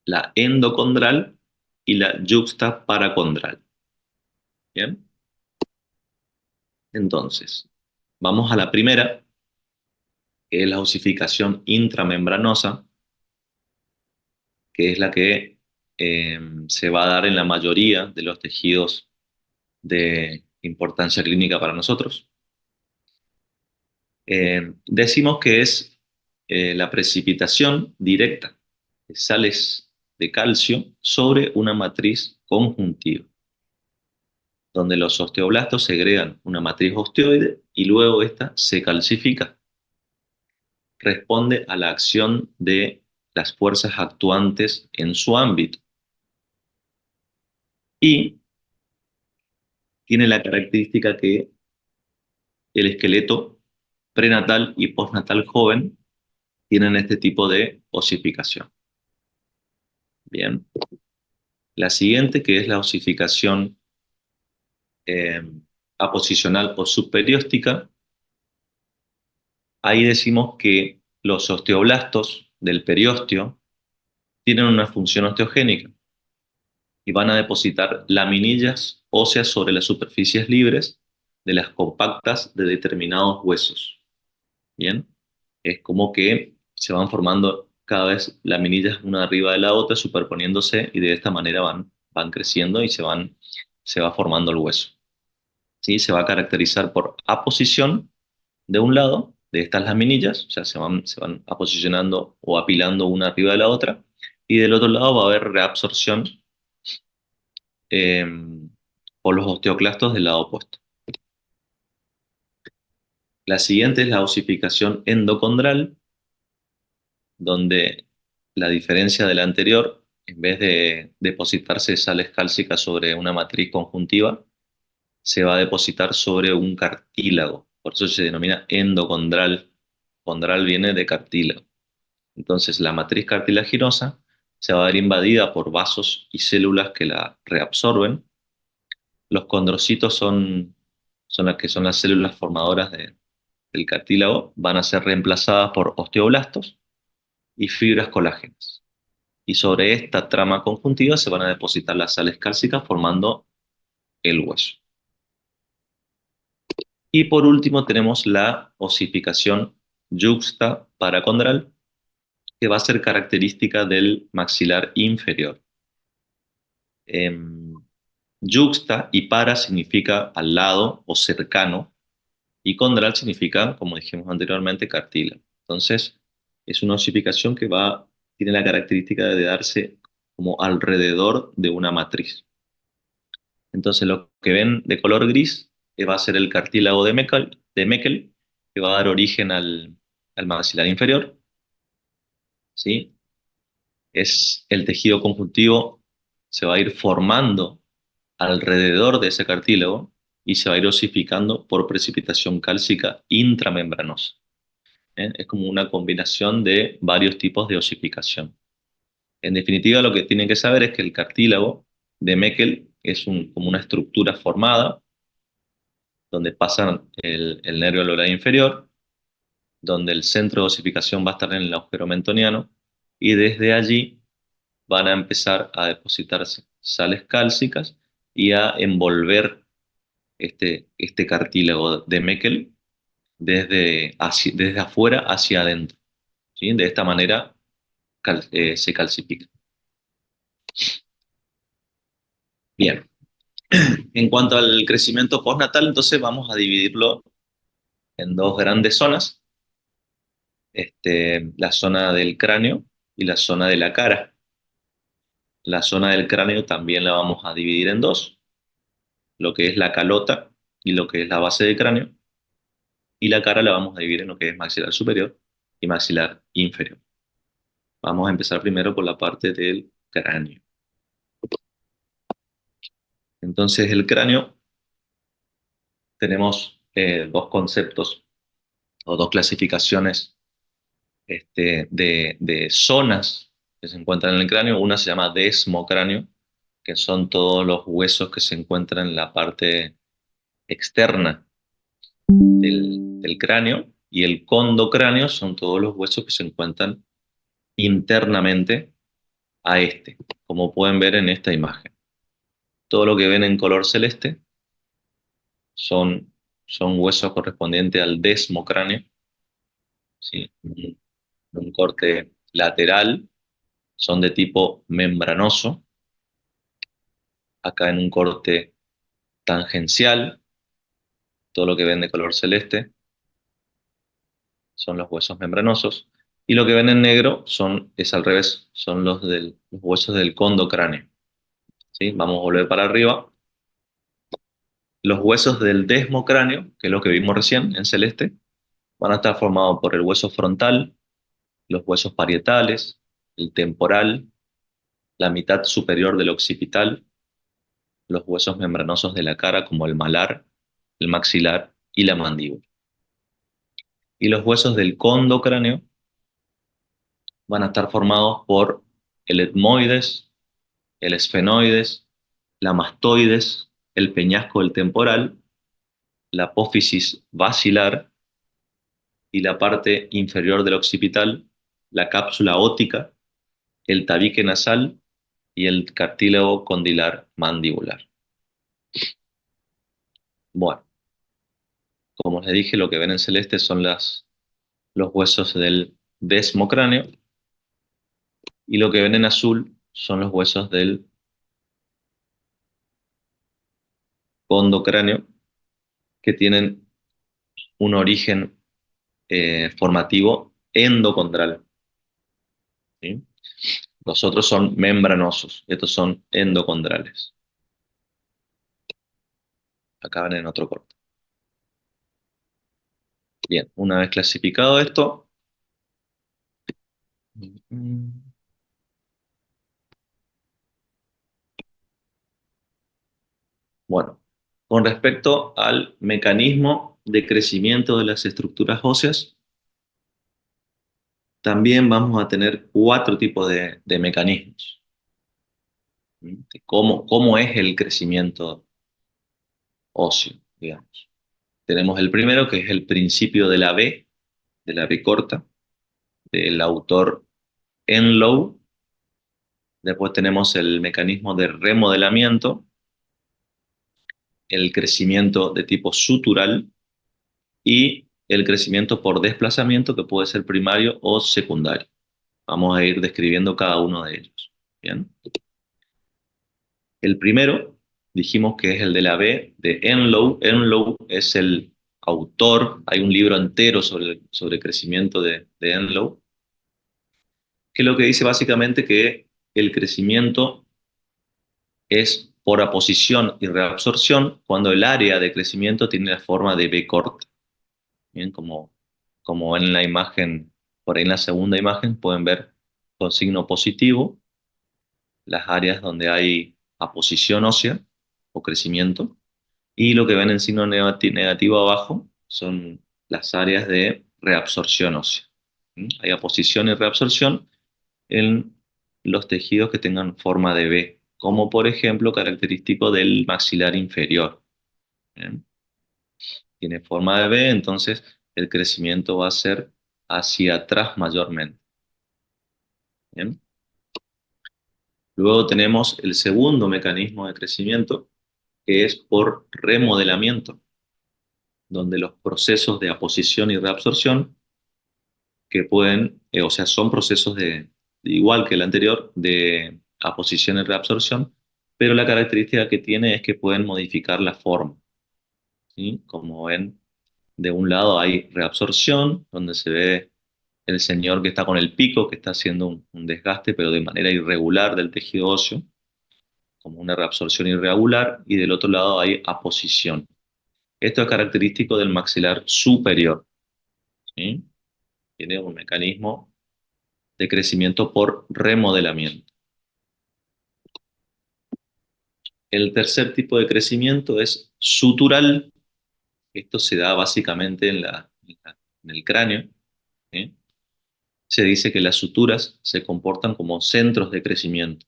la endocondral y la yuxtaparacondral. Bien, entonces, vamos a la primera, que es la osificación intramembranosa, que es la que se va a dar en la mayoría de los tejidos de importancia clínica para nosotros. Decimos que es la precipitación directa de sales de calcio sobre una matriz conjuntiva, donde los osteoblastos segregan una matriz osteoide y luego esta se calcifica. Responde a la acción de las fuerzas actuantes en su ámbito y tiene la característica que el esqueleto prenatal y postnatal joven tienen este tipo de osificación. Bien. La siguiente, que es la osificación eh, aposicional o subperióstica, ahí decimos que los osteoblastos del periósteo tienen una función osteogénica y van a depositar laminillas óseas sobre las superficies libres de las compactas de determinados huesos. Bien, es como que se van formando cada vez laminillas una arriba de la otra, superponiéndose y de esta manera van creciendo y se va formando el hueso. ¿Sí? Se va a caracterizar por aposición de un lado de estas laminillas, o sea, se van aposicionando o apilando una arriba de la otra, y del otro lado va a haber reabsorción eh, por los osteoclastos del lado opuesto. La siguiente es la osificación endocondral, donde la diferencia de la anterior, en vez de depositarse sales cálcicas sobre una matriz conjuntiva, se va a depositar sobre un cartílago. Por eso se denomina endocondral. Condral viene de cartílago. Entonces, la matriz cartilaginosa se va a ver invadida por vasos y células que la reabsorben. Los condrocitos son las que son las células formadoras del cartílago, van a ser reemplazadas por osteoblastos y fibras colágenas. Y sobre esta trama conjuntiva se van a depositar las sales cálcicas formando el hueso. Y por último tenemos la osificación yuxtaparacondral, que va a ser característica del maxilar inferior. Yuxta y para significa al lado o cercano, y condral significa, como dijimos anteriormente, cartílago. Entonces, es una osificación que tiene la característica de darse como alrededor de una matriz. Entonces, lo que ven de color gris va a ser el cartílago de Meckel, que va a dar origen al maxilar inferior, ¿sí? Es el tejido conjuntivo, se va a ir formando alrededor de ese cartílago y se va a ir osificando por precipitación cálcica intramembranosa. Es como una combinación de varios tipos de osificación. En definitiva, lo que tienen que saber es que el cartílago de Meckel es como una estructura formada donde pasa el nervio alular inferior, donde el centro de osificación va a estar en el agujero mentoniano, y desde allí van a empezar a depositarse sales cálcicas y a envolver este cartílago de Meckel desde afuera hacia adentro. ¿Sí? De esta manera se calcifica. Bien, en cuanto al crecimiento postnatal, entonces vamos a dividirlo en dos grandes zonas, la zona del cráneo y la zona de la cara. La zona del cráneo también la vamos a dividir en dos, lo que es la calota y lo que es la base del cráneo, y la cara la vamos a dividir en lo que es maxilar superior y maxilar inferior. Vamos a empezar primero por la parte del cráneo. Entonces, el cráneo, tenemos dos conceptos o dos clasificaciones de zonas que se encuentran en el cráneo. Una se llama desmocráneo, que son todos los huesos que se encuentran en la parte externa del cráneo, y el condocráneo son todos los huesos que se encuentran internamente a como pueden ver en esta imagen. Todo lo que ven en color celeste son, son huesos correspondientes al desmocráneo, ¿sí? Un corte lateral, son de tipo membranoso. Acá en un corte tangencial, todo lo que ven de color celeste son los huesos membranosos, y lo que ven en negro es al revés, son los huesos del condocráneo. ¿Sí? Vamos a volver para arriba. Los huesos del desmocráneo, que es lo que vimos recién en celeste, van a estar formados por el hueso frontal, los huesos parietales, el temporal, la mitad superior del occipital, los huesos membranosos de la cara como el malar, el maxilar y la mandíbula. Y los huesos del condocráneo van a estar formados por el etmoides, el esfenoides, la mastoides, el peñasco del temporal, la apófisis basilar y la parte inferior del occipital, la cápsula óptica, el tabique nasal y el cartílago condilar mandibular. Bueno, como les dije, lo que ven en celeste son los huesos del desmocráneo, y lo que ven en azul son los huesos del condocráneo, que tienen un origen formativo endocondral. ¿Sí? Los otros son membranosos, estos son endocondrales. Acaban en otro corte. Bien, una vez clasificado esto, bueno, con respecto al mecanismo de crecimiento de las estructuras óseas, también vamos a tener cuatro tipos de mecanismos. De cómo es el crecimiento óseo, digamos. Tenemos el primero, que es el principio de la B corta, del autor Enlow. Después tenemos el mecanismo de remodelamiento, el crecimiento de tipo sutural y el crecimiento por desplazamiento, que puede ser primario o secundario. Vamos a ir describiendo cada uno de ellos. ¿Bien? El primero, dijimos que es el de la B, de Enlow. Enlow es el autor, hay un libro entero sobre crecimiento de Enlow, que lo que dice básicamente que el crecimiento es por aposición y reabsorción cuando el área de crecimiento tiene la forma de B corta. Bien, como en la imagen, por ahí en la segunda imagen pueden ver con signo positivo las áreas donde hay aposición ósea o crecimiento, y lo que ven en signo negativo abajo son las áreas de reabsorción ósea. Hay aposición y reabsorción en los tejidos que tengan forma de B, como por ejemplo característico del maxilar inferior. ¿Bien? Tiene forma de B, entonces el crecimiento va a ser hacia atrás mayormente. ¿Bien? Luego tenemos el segundo mecanismo de crecimiento, que es por remodelamiento, donde los procesos de aposición y reabsorción que pueden, o sea, son procesos igual que el anterior, de aposición y reabsorción, pero la característica que tiene es que pueden modificar la forma, ¿sí? Como ven, de un lado hay reabsorción, donde se ve el señor que está con el pico, que está haciendo un desgaste, pero de manera irregular del tejido óseo, como una reabsorción irregular, y del otro lado hay aposición. Esto es característico del maxilar superior, ¿sí? Tiene un mecanismo de crecimiento por remodelamiento. El tercer tipo de crecimiento es sutural. Esto se da básicamente en el cráneo, ¿sí? Se dice que las suturas se comportan como centros de crecimiento.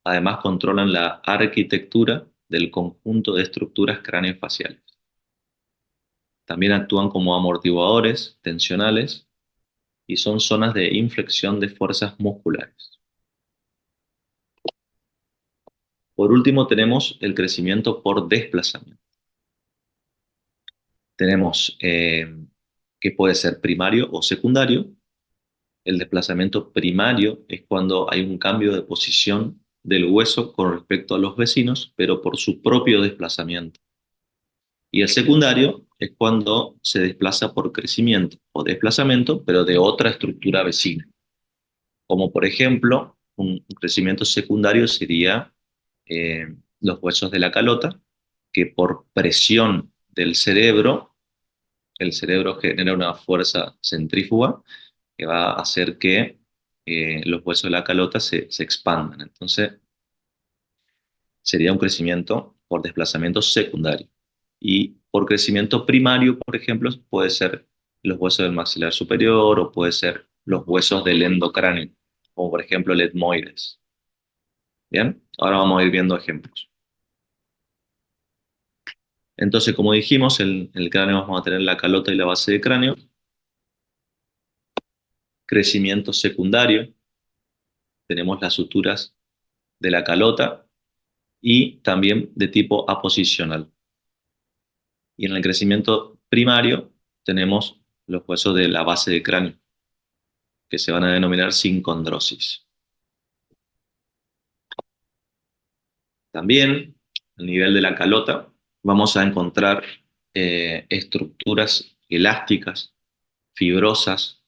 Además, controlan la arquitectura del conjunto de estructuras craneofaciales. También actúan como amortiguadores tensionales y son zonas de inflexión de fuerzas musculares. Por último, tenemos el crecimiento por desplazamiento. Tenemos que puede ser primario o secundario. El desplazamiento primario es cuando hay un cambio de posición del hueso con respecto a los vecinos, pero por su propio desplazamiento. Y el secundario es cuando se desplaza por crecimiento o desplazamiento, pero de otra estructura vecina. Como por ejemplo, un crecimiento secundario sería eh, los huesos de la calota, que por presión del cerebro, el cerebro genera una fuerza centrífuga que va a hacer que los huesos de la calota se expandan. Entonces, sería un crecimiento por desplazamiento secundario. Y por crecimiento primario, por ejemplo, puede ser los huesos del maxilar superior o puede ser los huesos del endocráneo, como por ejemplo el etmoides. Bien, ahora vamos a ir viendo ejemplos. Entonces, como dijimos, en el cráneo vamos a tener la calota y la base de cráneo. Crecimiento secundario, tenemos las suturas de la calota y también de tipo aposicional. Y en el crecimiento primario tenemos los huesos de la base del cráneo, que se van a denominar sincondrosis. También, a nivel de la calota, vamos a encontrar estructuras elásticas, fibrosas,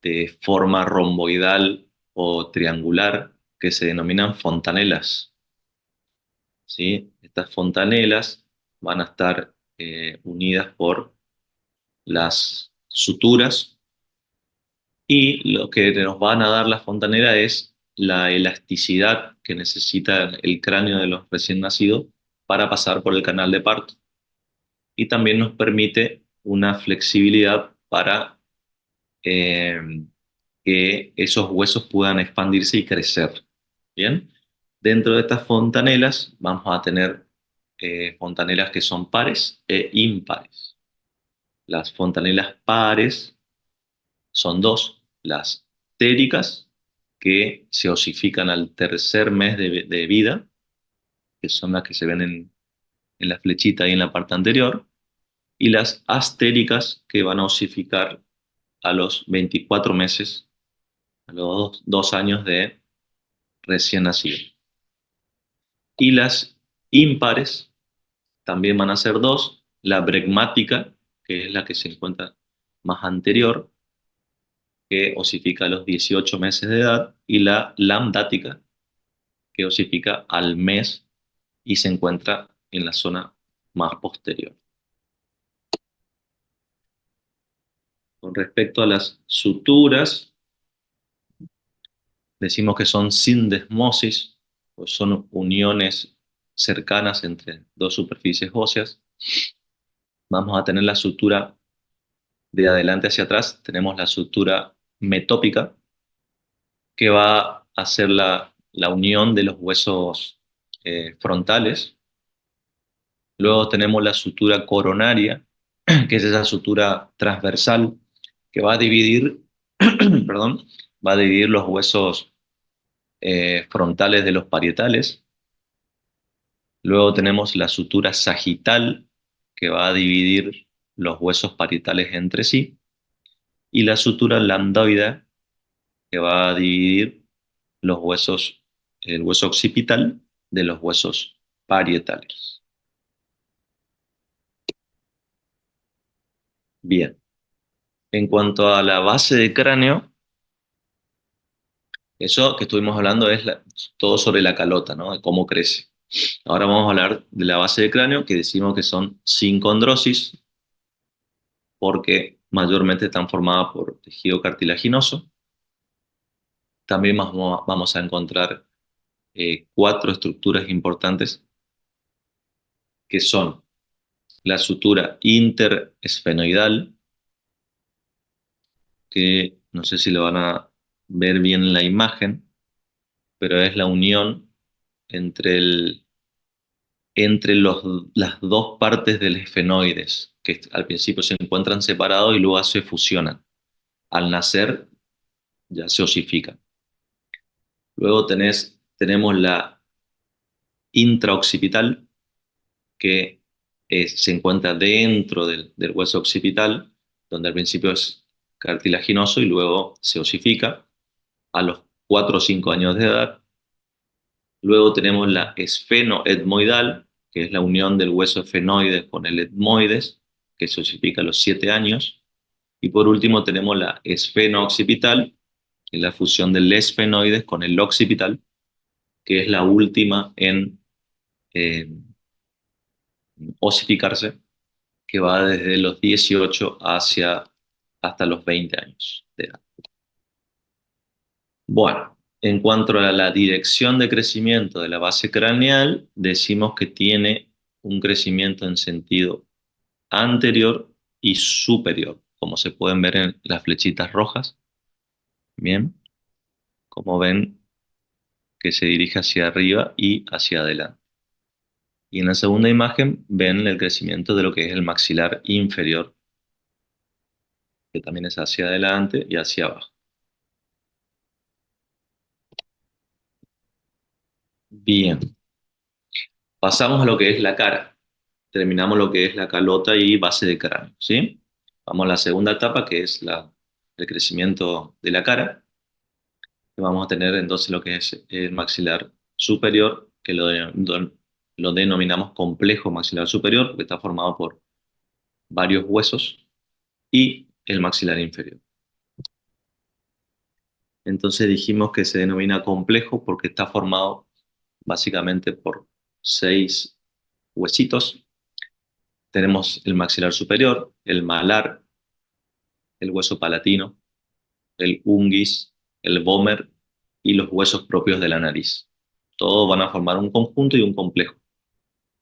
de forma romboidal o triangular, que se denominan fontanelas, ¿sí? Estas fontanelas van a estar unidas por las suturas y lo que nos van a dar las fontanelas es la elasticidad que necesita el cráneo de los recién nacidos para pasar por el canal de parto. Y también nos permite una flexibilidad para eh, que esos huesos puedan expandirse y crecer. Bien, dentro de estas fontanelas vamos a tener fontanelas que son pares e impares. Las fontanelas pares son dos, las téricas, que se osifican al tercer mes de vida, que son las que se ven en la flechita ahí en la parte anterior, y las astéricas, que van a osificar a los 24 meses, a los 2 años de recién nacido. Y las impares también van a ser dos, la bregmática, que es la que se encuentra más anterior, que osifica a los 18 meses de edad, y la lambdática, que osifica al mes y se encuentra en la zona más posterior. Con respecto a las suturas, decimos que son sindesmosis, pues son uniones cercanas entre dos superficies óseas. Vamos a tener la sutura de adelante hacia atrás, tenemos la sutura metópica, que va a ser la unión de los huesos frontales. Luego tenemos la sutura coronaria, que es esa sutura transversal que va a dividir, perdón, va a dividir los huesos frontales de los parietales. Luego tenemos la sutura sagital, que va a dividir los huesos parietales entre sí, y la sutura lambdoide, que va a dividir los huesos, el hueso occipital de los huesos parietales. Bien, en cuanto a la base de cráneo, eso que estuvimos hablando es todo sobre la calota, ¿no? De cómo crece. Ahora vamos a hablar de la base de cráneo, que decimos que son sin condrosis, porque mayormente están formadas por tejido cartilaginoso. También vamos a encontrar cuatro estructuras importantes, que son la sutura interesfenoidal, que no sé si lo van a ver bien en la imagen, pero es la unión entre, las dos partes del esfenoides, que al principio se encuentran separados y luego se fusionan. Al nacer ya se osifican. Luego tenemos la intraoccipital, que se encuentra dentro del hueso occipital, donde al principio es cartilaginoso y luego se osifica a los 4 o 5 años de edad. Luego tenemos la esfenoetmoidal, que es la unión del hueso esfenoide con el etmoides, que se osifica a los 7 años. Y por último tenemos la esfenooccipital, que es la fusión del esfenoides con el occipital, que es la última en eh, osificarse, que va desde los 18 hasta los 20 años de edad. Bueno, en cuanto a la dirección de crecimiento de la base craneal, decimos que tiene un crecimiento en sentido anterior y superior, como se pueden ver en las flechitas rojas. Bien, como ven que se dirige hacia arriba y hacia adelante. Y en la segunda imagen ven el crecimiento de lo que es el maxilar inferior, que también es hacia adelante y hacia abajo. Bien, pasamos a lo que es la cara. Terminamos lo que es la calota y base de cráneo, ¿sí? Vamos a la segunda etapa, que es el crecimiento de la cara. Vamos a tener entonces lo que es el maxilar superior, que lo denominamos complejo maxilar superior, porque está formado por varios huesos, y el maxilar inferior. Entonces dijimos que se denomina complejo porque está formado básicamente por 6 huesitos. Tenemos el maxilar superior, el malar, el hueso palatino, el unguis, el vómer y los huesos propios de la nariz. Todos van a formar un conjunto y un complejo.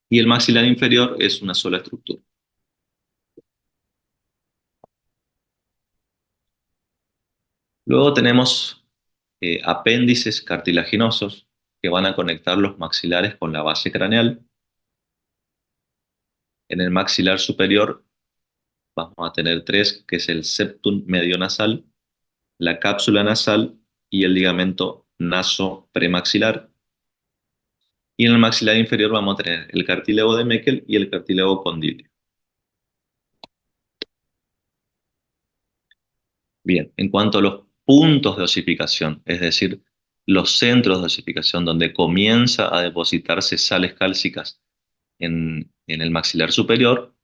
Y el maxilar inferior es una sola estructura. Luego tenemos apéndices cartilaginosos que van a conectar los maxilares con la base craneal. En el maxilar superior vamos a tener 3, que es el septum medionasal, la cápsula nasal y el ligamento naso-premaxilar. Y en el maxilar inferior vamos a tener el cartílago de Meckel y el cartílago condilio. Bien, en cuanto a los puntos de osificación, es decir, los centros de osificación donde comienza a depositarse sales cálcicas en el maxilar superior,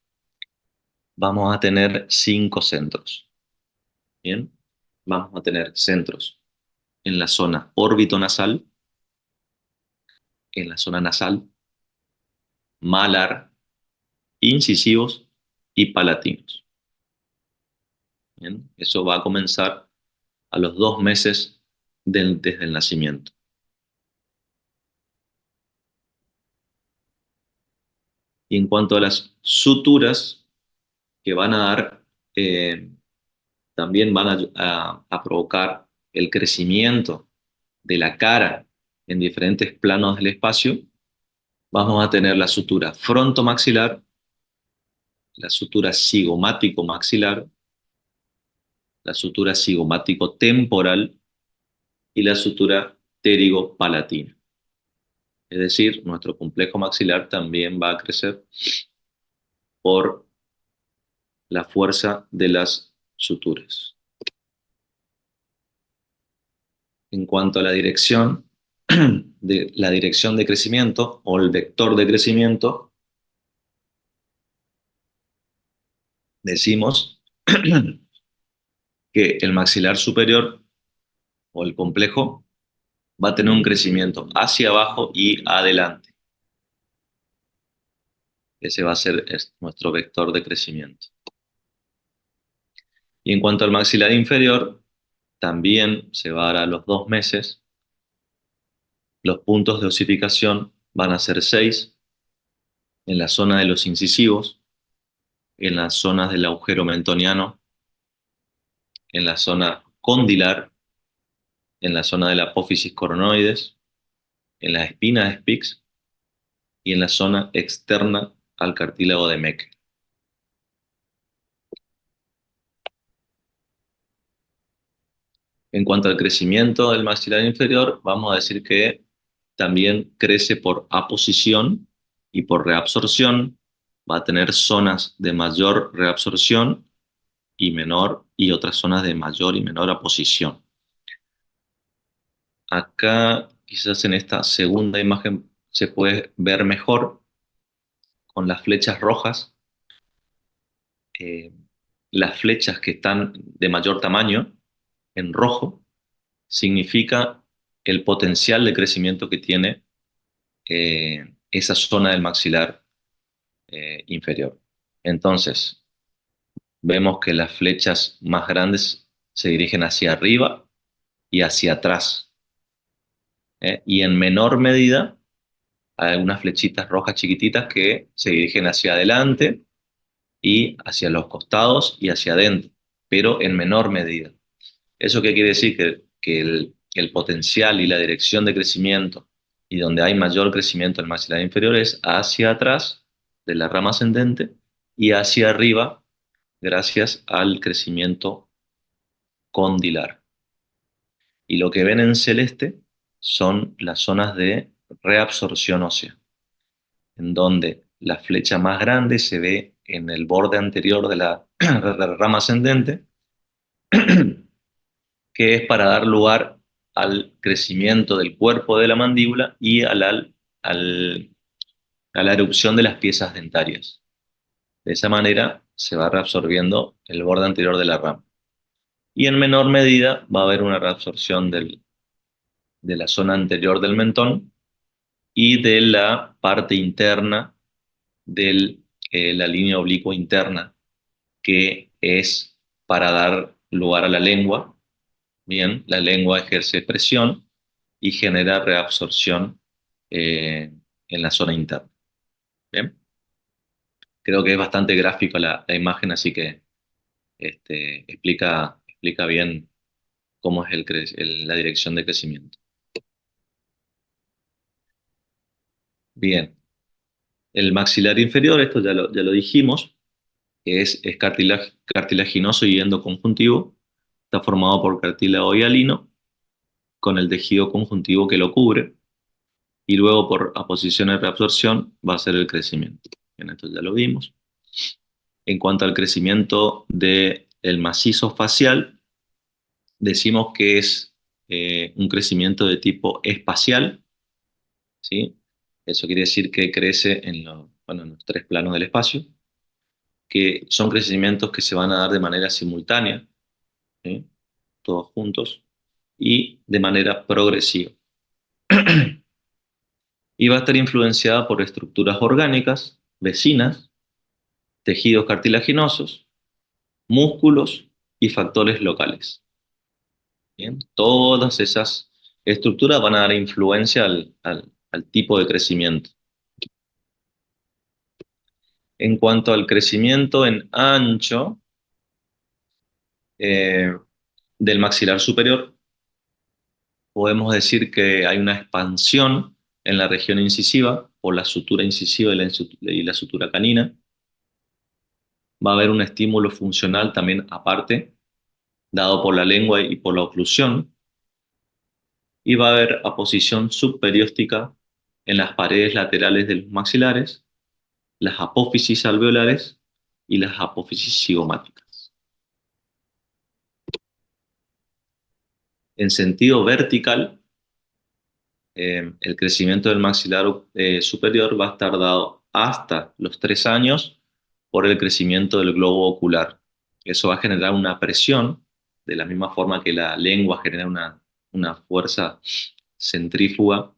vamos a tener 5 centros. Bien, vamos a tener centros en la zona orbitonasal, en la zona nasal, malar, incisivos y palatinos. Bien, eso va a comenzar a los 2 meses desde el nacimiento. Y en cuanto a las suturas que van a dar, también van a provocar el crecimiento de la cara en diferentes planos del espacio, vamos a tener la sutura frontomaxilar, la sutura cigomático-maxilar, la sutura cigomático-temporal y la sutura pterigo-palatina. Es decir, nuestro complejo maxilar también va a crecer por la fuerza de las suturas. En cuanto a la dirección de crecimiento o el vector de crecimiento, decimos que el maxilar superior o el complejo va a tener un crecimiento hacia abajo y adelante. Ese va a ser nuestro vector de crecimiento. Y en cuanto al maxilar inferior, también se va a dar a los 2 meses. Los puntos de osificación van a ser 6 en la zona de los incisivos, en las zonas del agujero mentoniano, en la zona condilar, en la zona de la apófisis coronoides, en la espina de Spix y en la zona externa al cartílago de Meckel. En cuanto al crecimiento del maxilar inferior, vamos a decir que también crece por aposición y por reabsorción. Va a tener zonas de mayor reabsorción y menor, y otras zonas de mayor y menor aposición. Acá, quizás en esta segunda imagen, se puede ver mejor con las flechas rojas. eh, las flechas que están de mayor tamaño, en rojo, significa el potencial de crecimiento que tiene esa zona del maxilar inferior. Entonces, vemos que las flechas más grandes se dirigen hacia arriba y hacia atrás. Y en menor medida, hay algunas flechitas rojas chiquititas que se dirigen hacia adelante y hacia los costados y hacia adentro, pero en menor medida. ¿Eso qué quiere decir? Que el potencial y la dirección de crecimiento, y donde hay mayor crecimiento en el maxilar inferior, es hacia atrás de la rama ascendente y hacia arriba gracias al crecimiento condilar. Y lo que ven en celeste son las zonas de reabsorción ósea, en donde la flecha más grande se ve en el borde anterior de la rama ascendente, que es para dar lugar al crecimiento del cuerpo de la mandíbula y a la erupción de las piezas dentarias. De esa manera se va reabsorbiendo el borde anterior de la rama. Y en menor medida va a haber una reabsorción de la zona anterior del mentón y de la parte interna de la línea oblicua interna, que es para dar lugar a la lengua. Bien, la lengua ejerce presión y genera reabsorción en la zona interna. Bien, creo que es bastante gráfico la imagen, así que explica bien cómo es la dirección de crecimiento. Bien, el maxilar inferior, esto ya lo dijimos, es cartilaginoso y endoconjuntivo. Está formado por cartílago hialino con el tejido conjuntivo que lo cubre, y luego por aposición y reabsorción va a ser el crecimiento. Bien, esto ya lo vimos. En cuanto al crecimiento del macizo facial, decimos que es un crecimiento de tipo espacial, ¿sí? Eso quiere decir que crece en los 3 planos del espacio, que son crecimientos que se van a dar de manera simultánea, ¿sí? Todos juntos, y de manera progresiva. Y va a estar influenciada por estructuras orgánicas vecinas, tejidos cartilaginosos, músculos y factores locales. Bien, todas esas estructuras van a dar influencia al tipo de crecimiento. En cuanto al crecimiento en ancho eh, del maxilar superior, podemos decir que hay una expansión en la región incisiva por la sutura incisiva y la sutura canina. Va a haber un estímulo funcional también aparte, dado por la lengua y por la oclusión. y va a haber aposición subperióstica en las paredes laterales de los maxilares, las apófisis alveolares y las apófisis cigomáticas. En sentido vertical, el crecimiento del maxilar superior va a estar dado hasta los 3 años por el crecimiento del globo ocular. Eso va a generar una presión, de la misma forma que la lengua genera una fuerza centrífuga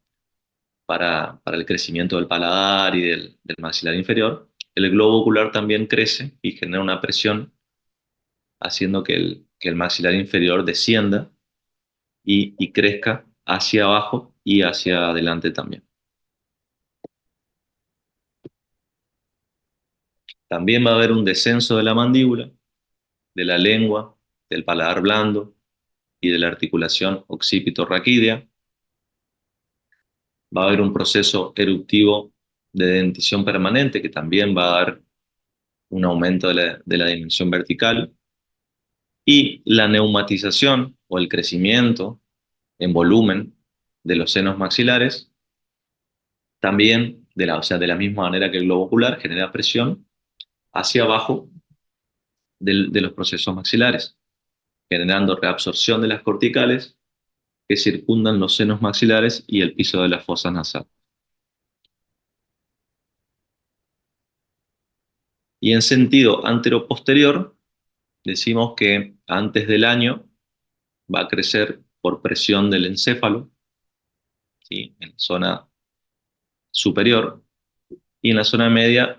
para el crecimiento del paladar y del maxilar inferior. El globo ocular también crece y genera una presión, haciendo que el maxilar inferior descienda y crezca hacia abajo y hacia adelante también. También va a haber un descenso de la mandíbula, de la lengua, del paladar blando y de la articulación occipito-raquídea. Va a haber un proceso eruptivo de dentición permanente que también va a dar un aumento de la dimensión vertical. Y la neumatización o el crecimiento en volumen de los senos maxilares, también o sea, de la misma manera que el globo ocular, genera presión hacia abajo de los procesos maxilares, generando reabsorción de las corticales que circundan los senos maxilares y el piso de la fosa nasal. Y en sentido anteroposterior, decimos que antes del año va a crecer por presión del encéfalo, ¿sí?, en la zona superior, y en la zona media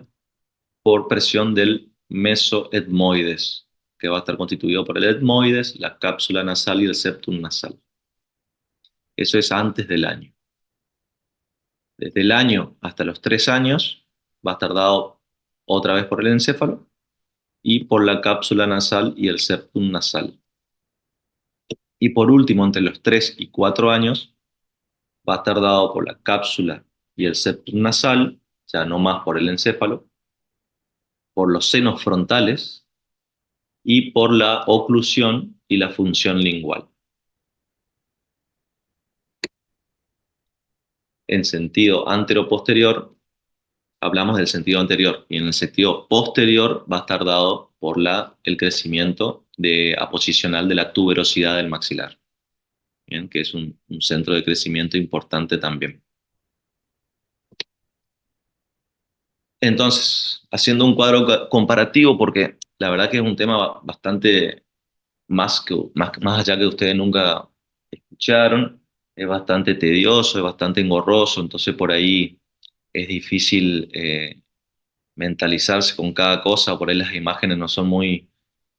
por presión del mesoetmoides, que va a estar constituido por el etmoides, la cápsula nasal y el septum nasal. Eso es antes del año. Desde el año hasta los 3 años va a estar dado otra vez por el encéfalo y por la cápsula nasal y el septum nasal. Y por último, entre los 3 y 4 años va a estar dado por la cápsula y el septum nasal, ya no más por el encéfalo, por los senos frontales y por la oclusión y la función lingual. En sentido anteroposterior, hablamos del sentido anterior, y en el sentido posterior va a estar dado por el crecimiento aposicional de la tuberosidad del maxilar, ¿bien?, que es un centro de crecimiento importante también. Entonces, haciendo un cuadro comparativo, porque la verdad que es un tema bastante más allá que ustedes nunca escucharon, es bastante tedioso, es bastante engorroso, entonces por ahí es difícil mentalizarse con cada cosa, por ahí las imágenes no son muy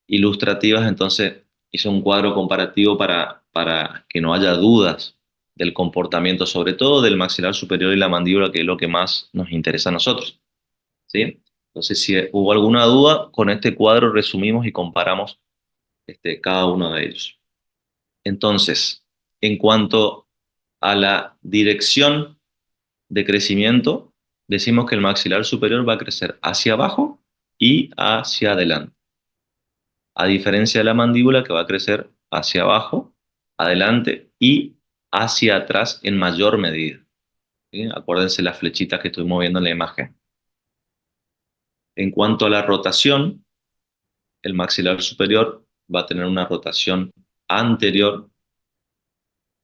ilustrativas, entonces hice un cuadro comparativo para que no haya dudas del comportamiento, sobre todo del maxilar superior y la mandíbula, que es lo que más nos interesa a nosotros, ¿sí? Entonces, si hubo alguna duda, con este cuadro resumimos y comparamos cada uno de ellos. Entonces, en cuanto a la dirección de crecimiento, decimos que el maxilar superior va a crecer hacia abajo y hacia adelante, a diferencia de la mandíbula, que va a crecer hacia abajo, adelante y hacia atrás en mayor medida, ¿sí? Acuérdense las flechitas que estoy moviendo en la imagen. En cuanto a la rotación, el maxilar superior va a tener una rotación anterior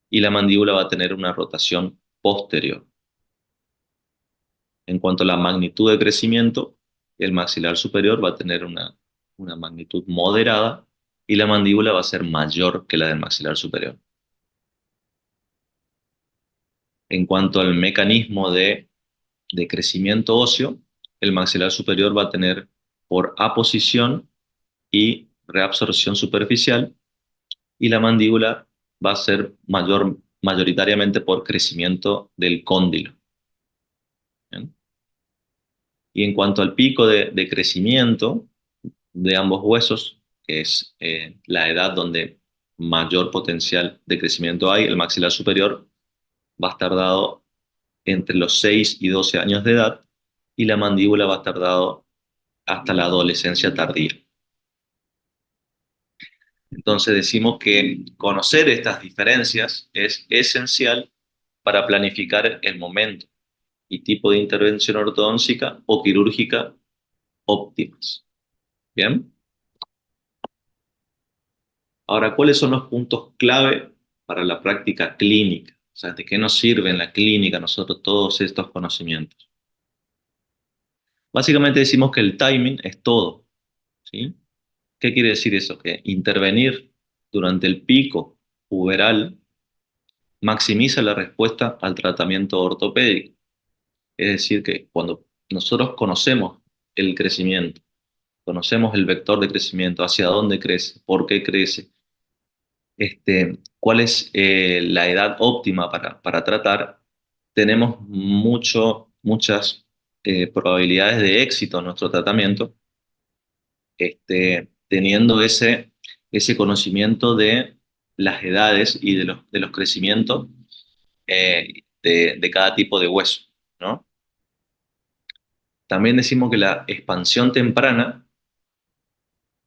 y la mandíbula va a tener una rotación posterior. En cuanto a la magnitud de crecimiento, el maxilar superior va a tener una magnitud moderada y la mandíbula va a ser mayor que la del maxilar superior. En cuanto al mecanismo de crecimiento óseo, el maxilar superior va a tener por aposición y reabsorción superficial, y la mandíbula va a ser mayoritariamente por crecimiento del cóndilo. ¿Bien? Y en cuanto al pico de crecimiento de ambos huesos, que es la edad donde mayor potencial de crecimiento hay, el maxilar superior va a estar dado entre los 6 y 12 años de edad, y la mandíbula va a estar dado hasta la adolescencia tardía. Entonces decimos que conocer estas diferencias es esencial para planificar el momento y tipo de intervención ortodóntica o quirúrgica óptimas. ¿Bien? Ahora, ¿cuáles son los puntos clave para la práctica clínica? O sea, ¿de qué nos sirve en la clínica a nosotros todos estos conocimientos? Básicamente decimos que el timing es todo, ¿sí? ¿Qué quiere decir eso? Que intervenir durante el pico puberal maximiza la respuesta al tratamiento ortopédico. Es decir, que cuando nosotros conocemos el crecimiento, conocemos el vector de crecimiento, hacia dónde crece, por qué crece, cuál es la edad óptima para tratar, tenemos muchas probabilidades de éxito en nuestro tratamiento, teniendo ese conocimiento de las edades y de los crecimientos de cada tipo de hueso, ¿no? También decimos que la expansión temprana,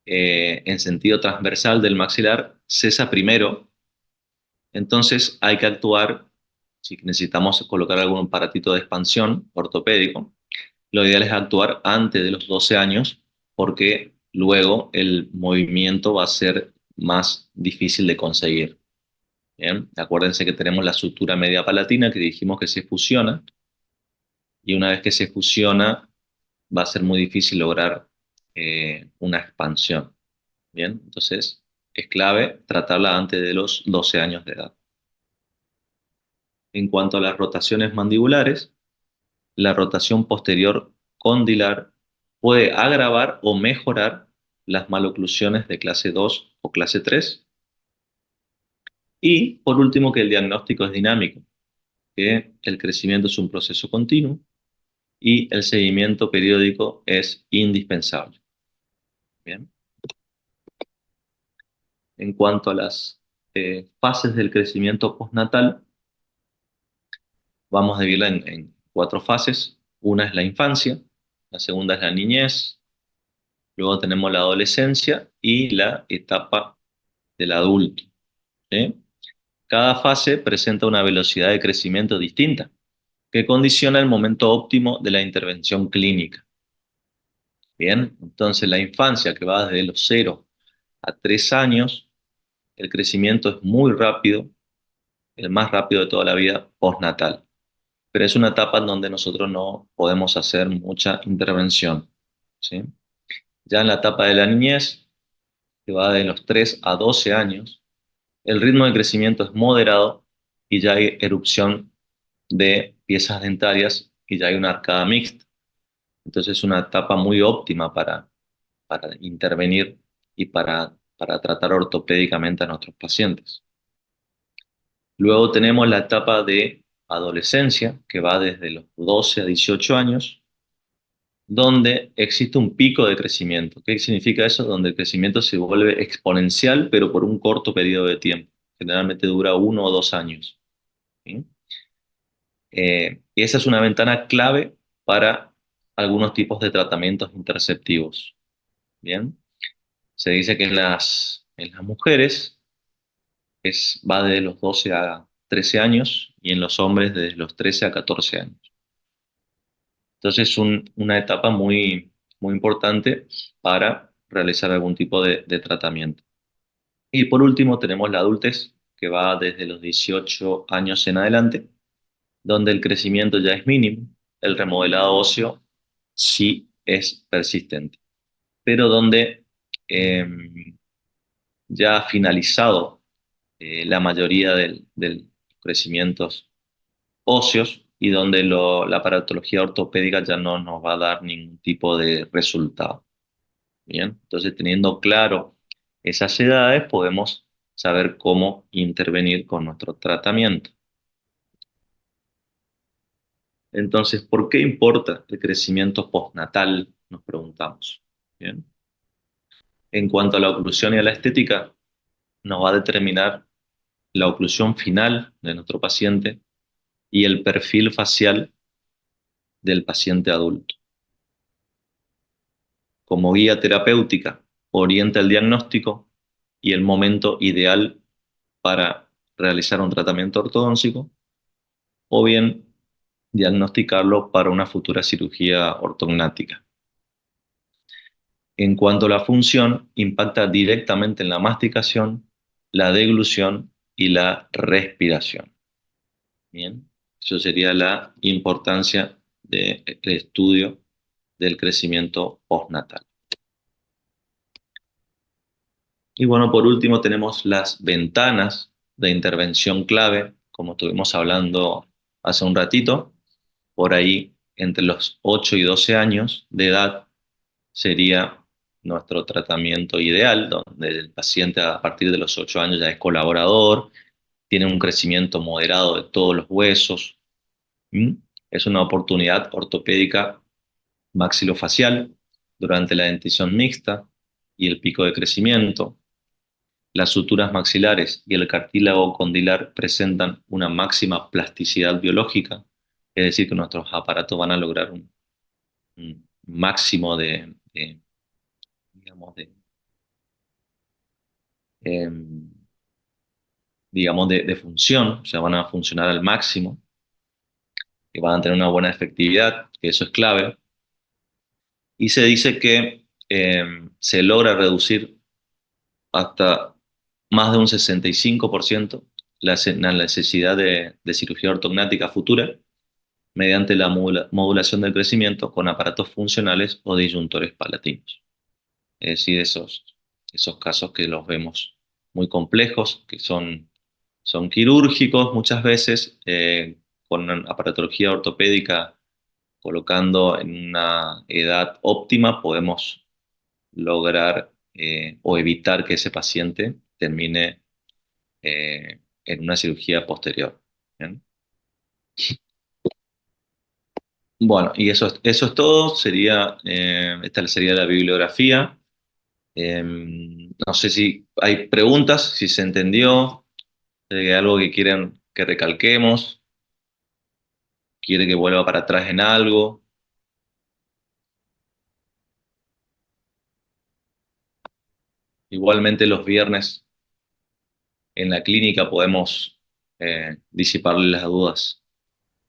en sentido transversal del maxilar, cesa primero. Entonces hay que actuar, si necesitamos colocar algún aparatito de expansión ortopédico, lo ideal es actuar antes de los 12 años porque luego el movimiento va a ser más difícil de conseguir. Bien, acuérdense que tenemos la sutura media palatina que dijimos que se fusiona y una vez que se fusiona va a ser muy difícil lograr una expansión. Bien, entonces es clave tratarla antes de los 12 años de edad. En cuanto a las rotaciones mandibulares, la rotación posterior condilar puede agravar o mejorar las maloclusiones de clase 2 o clase 3. Y por último, que el diagnóstico es dinámico, que el crecimiento es un proceso continuo y el seguimiento periódico es indispensable. Bien. En cuanto a las fases del crecimiento postnatal, vamos a dividirla en 4 fases. Una es la infancia, la segunda es la niñez, luego tenemos la adolescencia y la etapa del adulto, ¿sí? Cada fase presenta una velocidad de crecimiento distinta que condiciona el momento óptimo de la intervención clínica. Bien, entonces la infancia, que va desde los 0 a 3 años, el crecimiento es muy rápido, el más rápido de toda la vida postnatal, pero es una etapa en donde nosotros no podemos hacer mucha intervención, ¿sí? Ya en la etapa de la niñez, que va de los 3 a 12 años, el ritmo de crecimiento es moderado y ya hay erupción de piezas dentarias y ya hay una arcada mixta. Entonces es una etapa muy óptima para intervenir y para tratar ortopédicamente a nuestros pacientes. Luego tenemos la etapa de adolescencia, que va desde los 12 a 18 años, donde existe un pico de crecimiento. ¿Qué significa eso? Donde el crecimiento se vuelve exponencial, pero por un corto periodo de tiempo. Generalmente dura 1 o 2 años, ¿sí? Y esa es una ventana clave para algunos tipos de tratamientos interceptivos. Bien, se dice que en las mujeres va de los 12 a 13 años y en los hombres desde los 13 a 14 años. Entonces es una etapa muy, muy importante para realizar algún tipo de tratamiento. Y por último tenemos la adultez, que va desde los 18 años en adelante, donde el crecimiento ya es mínimo, el remodelado óseo sí es persistente, pero donde ya ha finalizado la mayoría del crecimientos óseos y donde la aparatología ortopédica ya no nos va a dar ningún tipo de resultado. Bien, entonces teniendo claro esas edades podemos saber cómo intervenir con nuestro tratamiento. Entonces, ¿por qué importa el crecimiento postnatal? Nos preguntamos. Bien. En cuanto a la oclusión y a la estética, nos va a determinar la oclusión final de nuestro paciente y el perfil facial del paciente adulto. Como guía terapéutica, orienta el diagnóstico y el momento ideal para realizar un tratamiento ortodóntico, o bien diagnosticarlo para una futura cirugía ortognática. En cuanto a la función, impacta directamente en la masticación, la deglución y la respiración. Bien, eso sería la importancia del estudio del crecimiento postnatal. Y bueno, por último tenemos las ventanas de intervención clave, como estuvimos hablando hace un ratito. Por ahí, entre los 8 y 12 años de edad, sería nuestro tratamiento ideal, donde el paciente a partir de los 8 años ya es colaborador, tiene un crecimiento moderado de todos los huesos. ¿Mm? Es una oportunidad ortopédica maxilofacial durante la dentición mixta y el pico de crecimiento. Las suturas maxilares y el cartílago condilar presentan una máxima plasticidad biológica, es decir, que nuestros aparatos van a lograr un máximo digamos, em, de función, o sea, van a funcionar al máximo y van a tener una buena efectividad, que eso es clave. Y se dice que se logra reducir hasta más de un 65% la necesidad de cirugía ortognática futura mediante la modulación del crecimiento con aparatos funcionales o disyuntores palatinos. Es decir, esos casos que los vemos muy complejos, que son quirúrgicos muchas veces, con aparatología ortopédica colocando en una edad óptima, podemos lograr o evitar que ese paciente termine en una cirugía posterior. ¿Bien? Bueno, y eso es todo. Esta sería la bibliografía. No sé si hay preguntas, si se entendió, algo que quieren que recalquemos, quiere que vuelva para atrás en algo. Igualmente los viernes en la clínica podemos disiparle las dudas.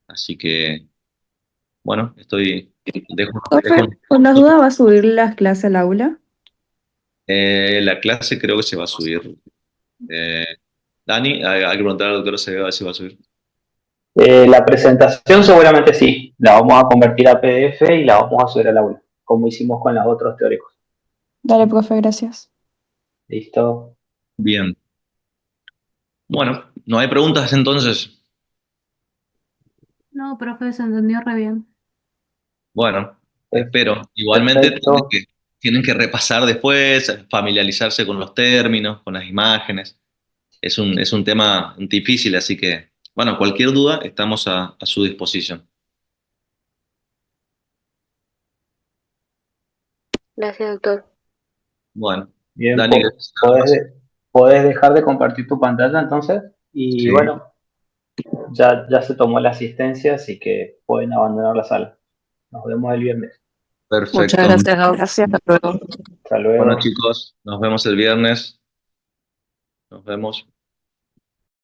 Así que, bueno, Profe, por las dudas, ¿va a subir las clases al aula? la clase creo que se va a subir. Eh, Dani, hay que preguntar al doctor si va a subir. La presentación seguramente sí, la vamos a convertir a PDF y la vamos a subir al aula, como hicimos con los otros teóricos. Dale, profe, gracias. ¿Listo? Bien. Bueno, no hay preguntas entonces. No, profe, se entendió re bien. Bueno, espero. Igualmente Perfecto. tienen que repasar después, familiarizarse con los términos, con las imágenes. Es un tema difícil, así que, bueno, cualquier duda, estamos a su disposición. Gracias, doctor. Bueno, Bien, Dani, podés dejar de compartir tu pantalla entonces. Y sí, bueno, ya se tomó la asistencia, así que pueden abandonar la sala. Nos vemos el viernes. Muchas perfecto. gracias, gracias, hasta luego. Hasta luego. Bueno, chicos, nos vemos el viernes. Nos vemos.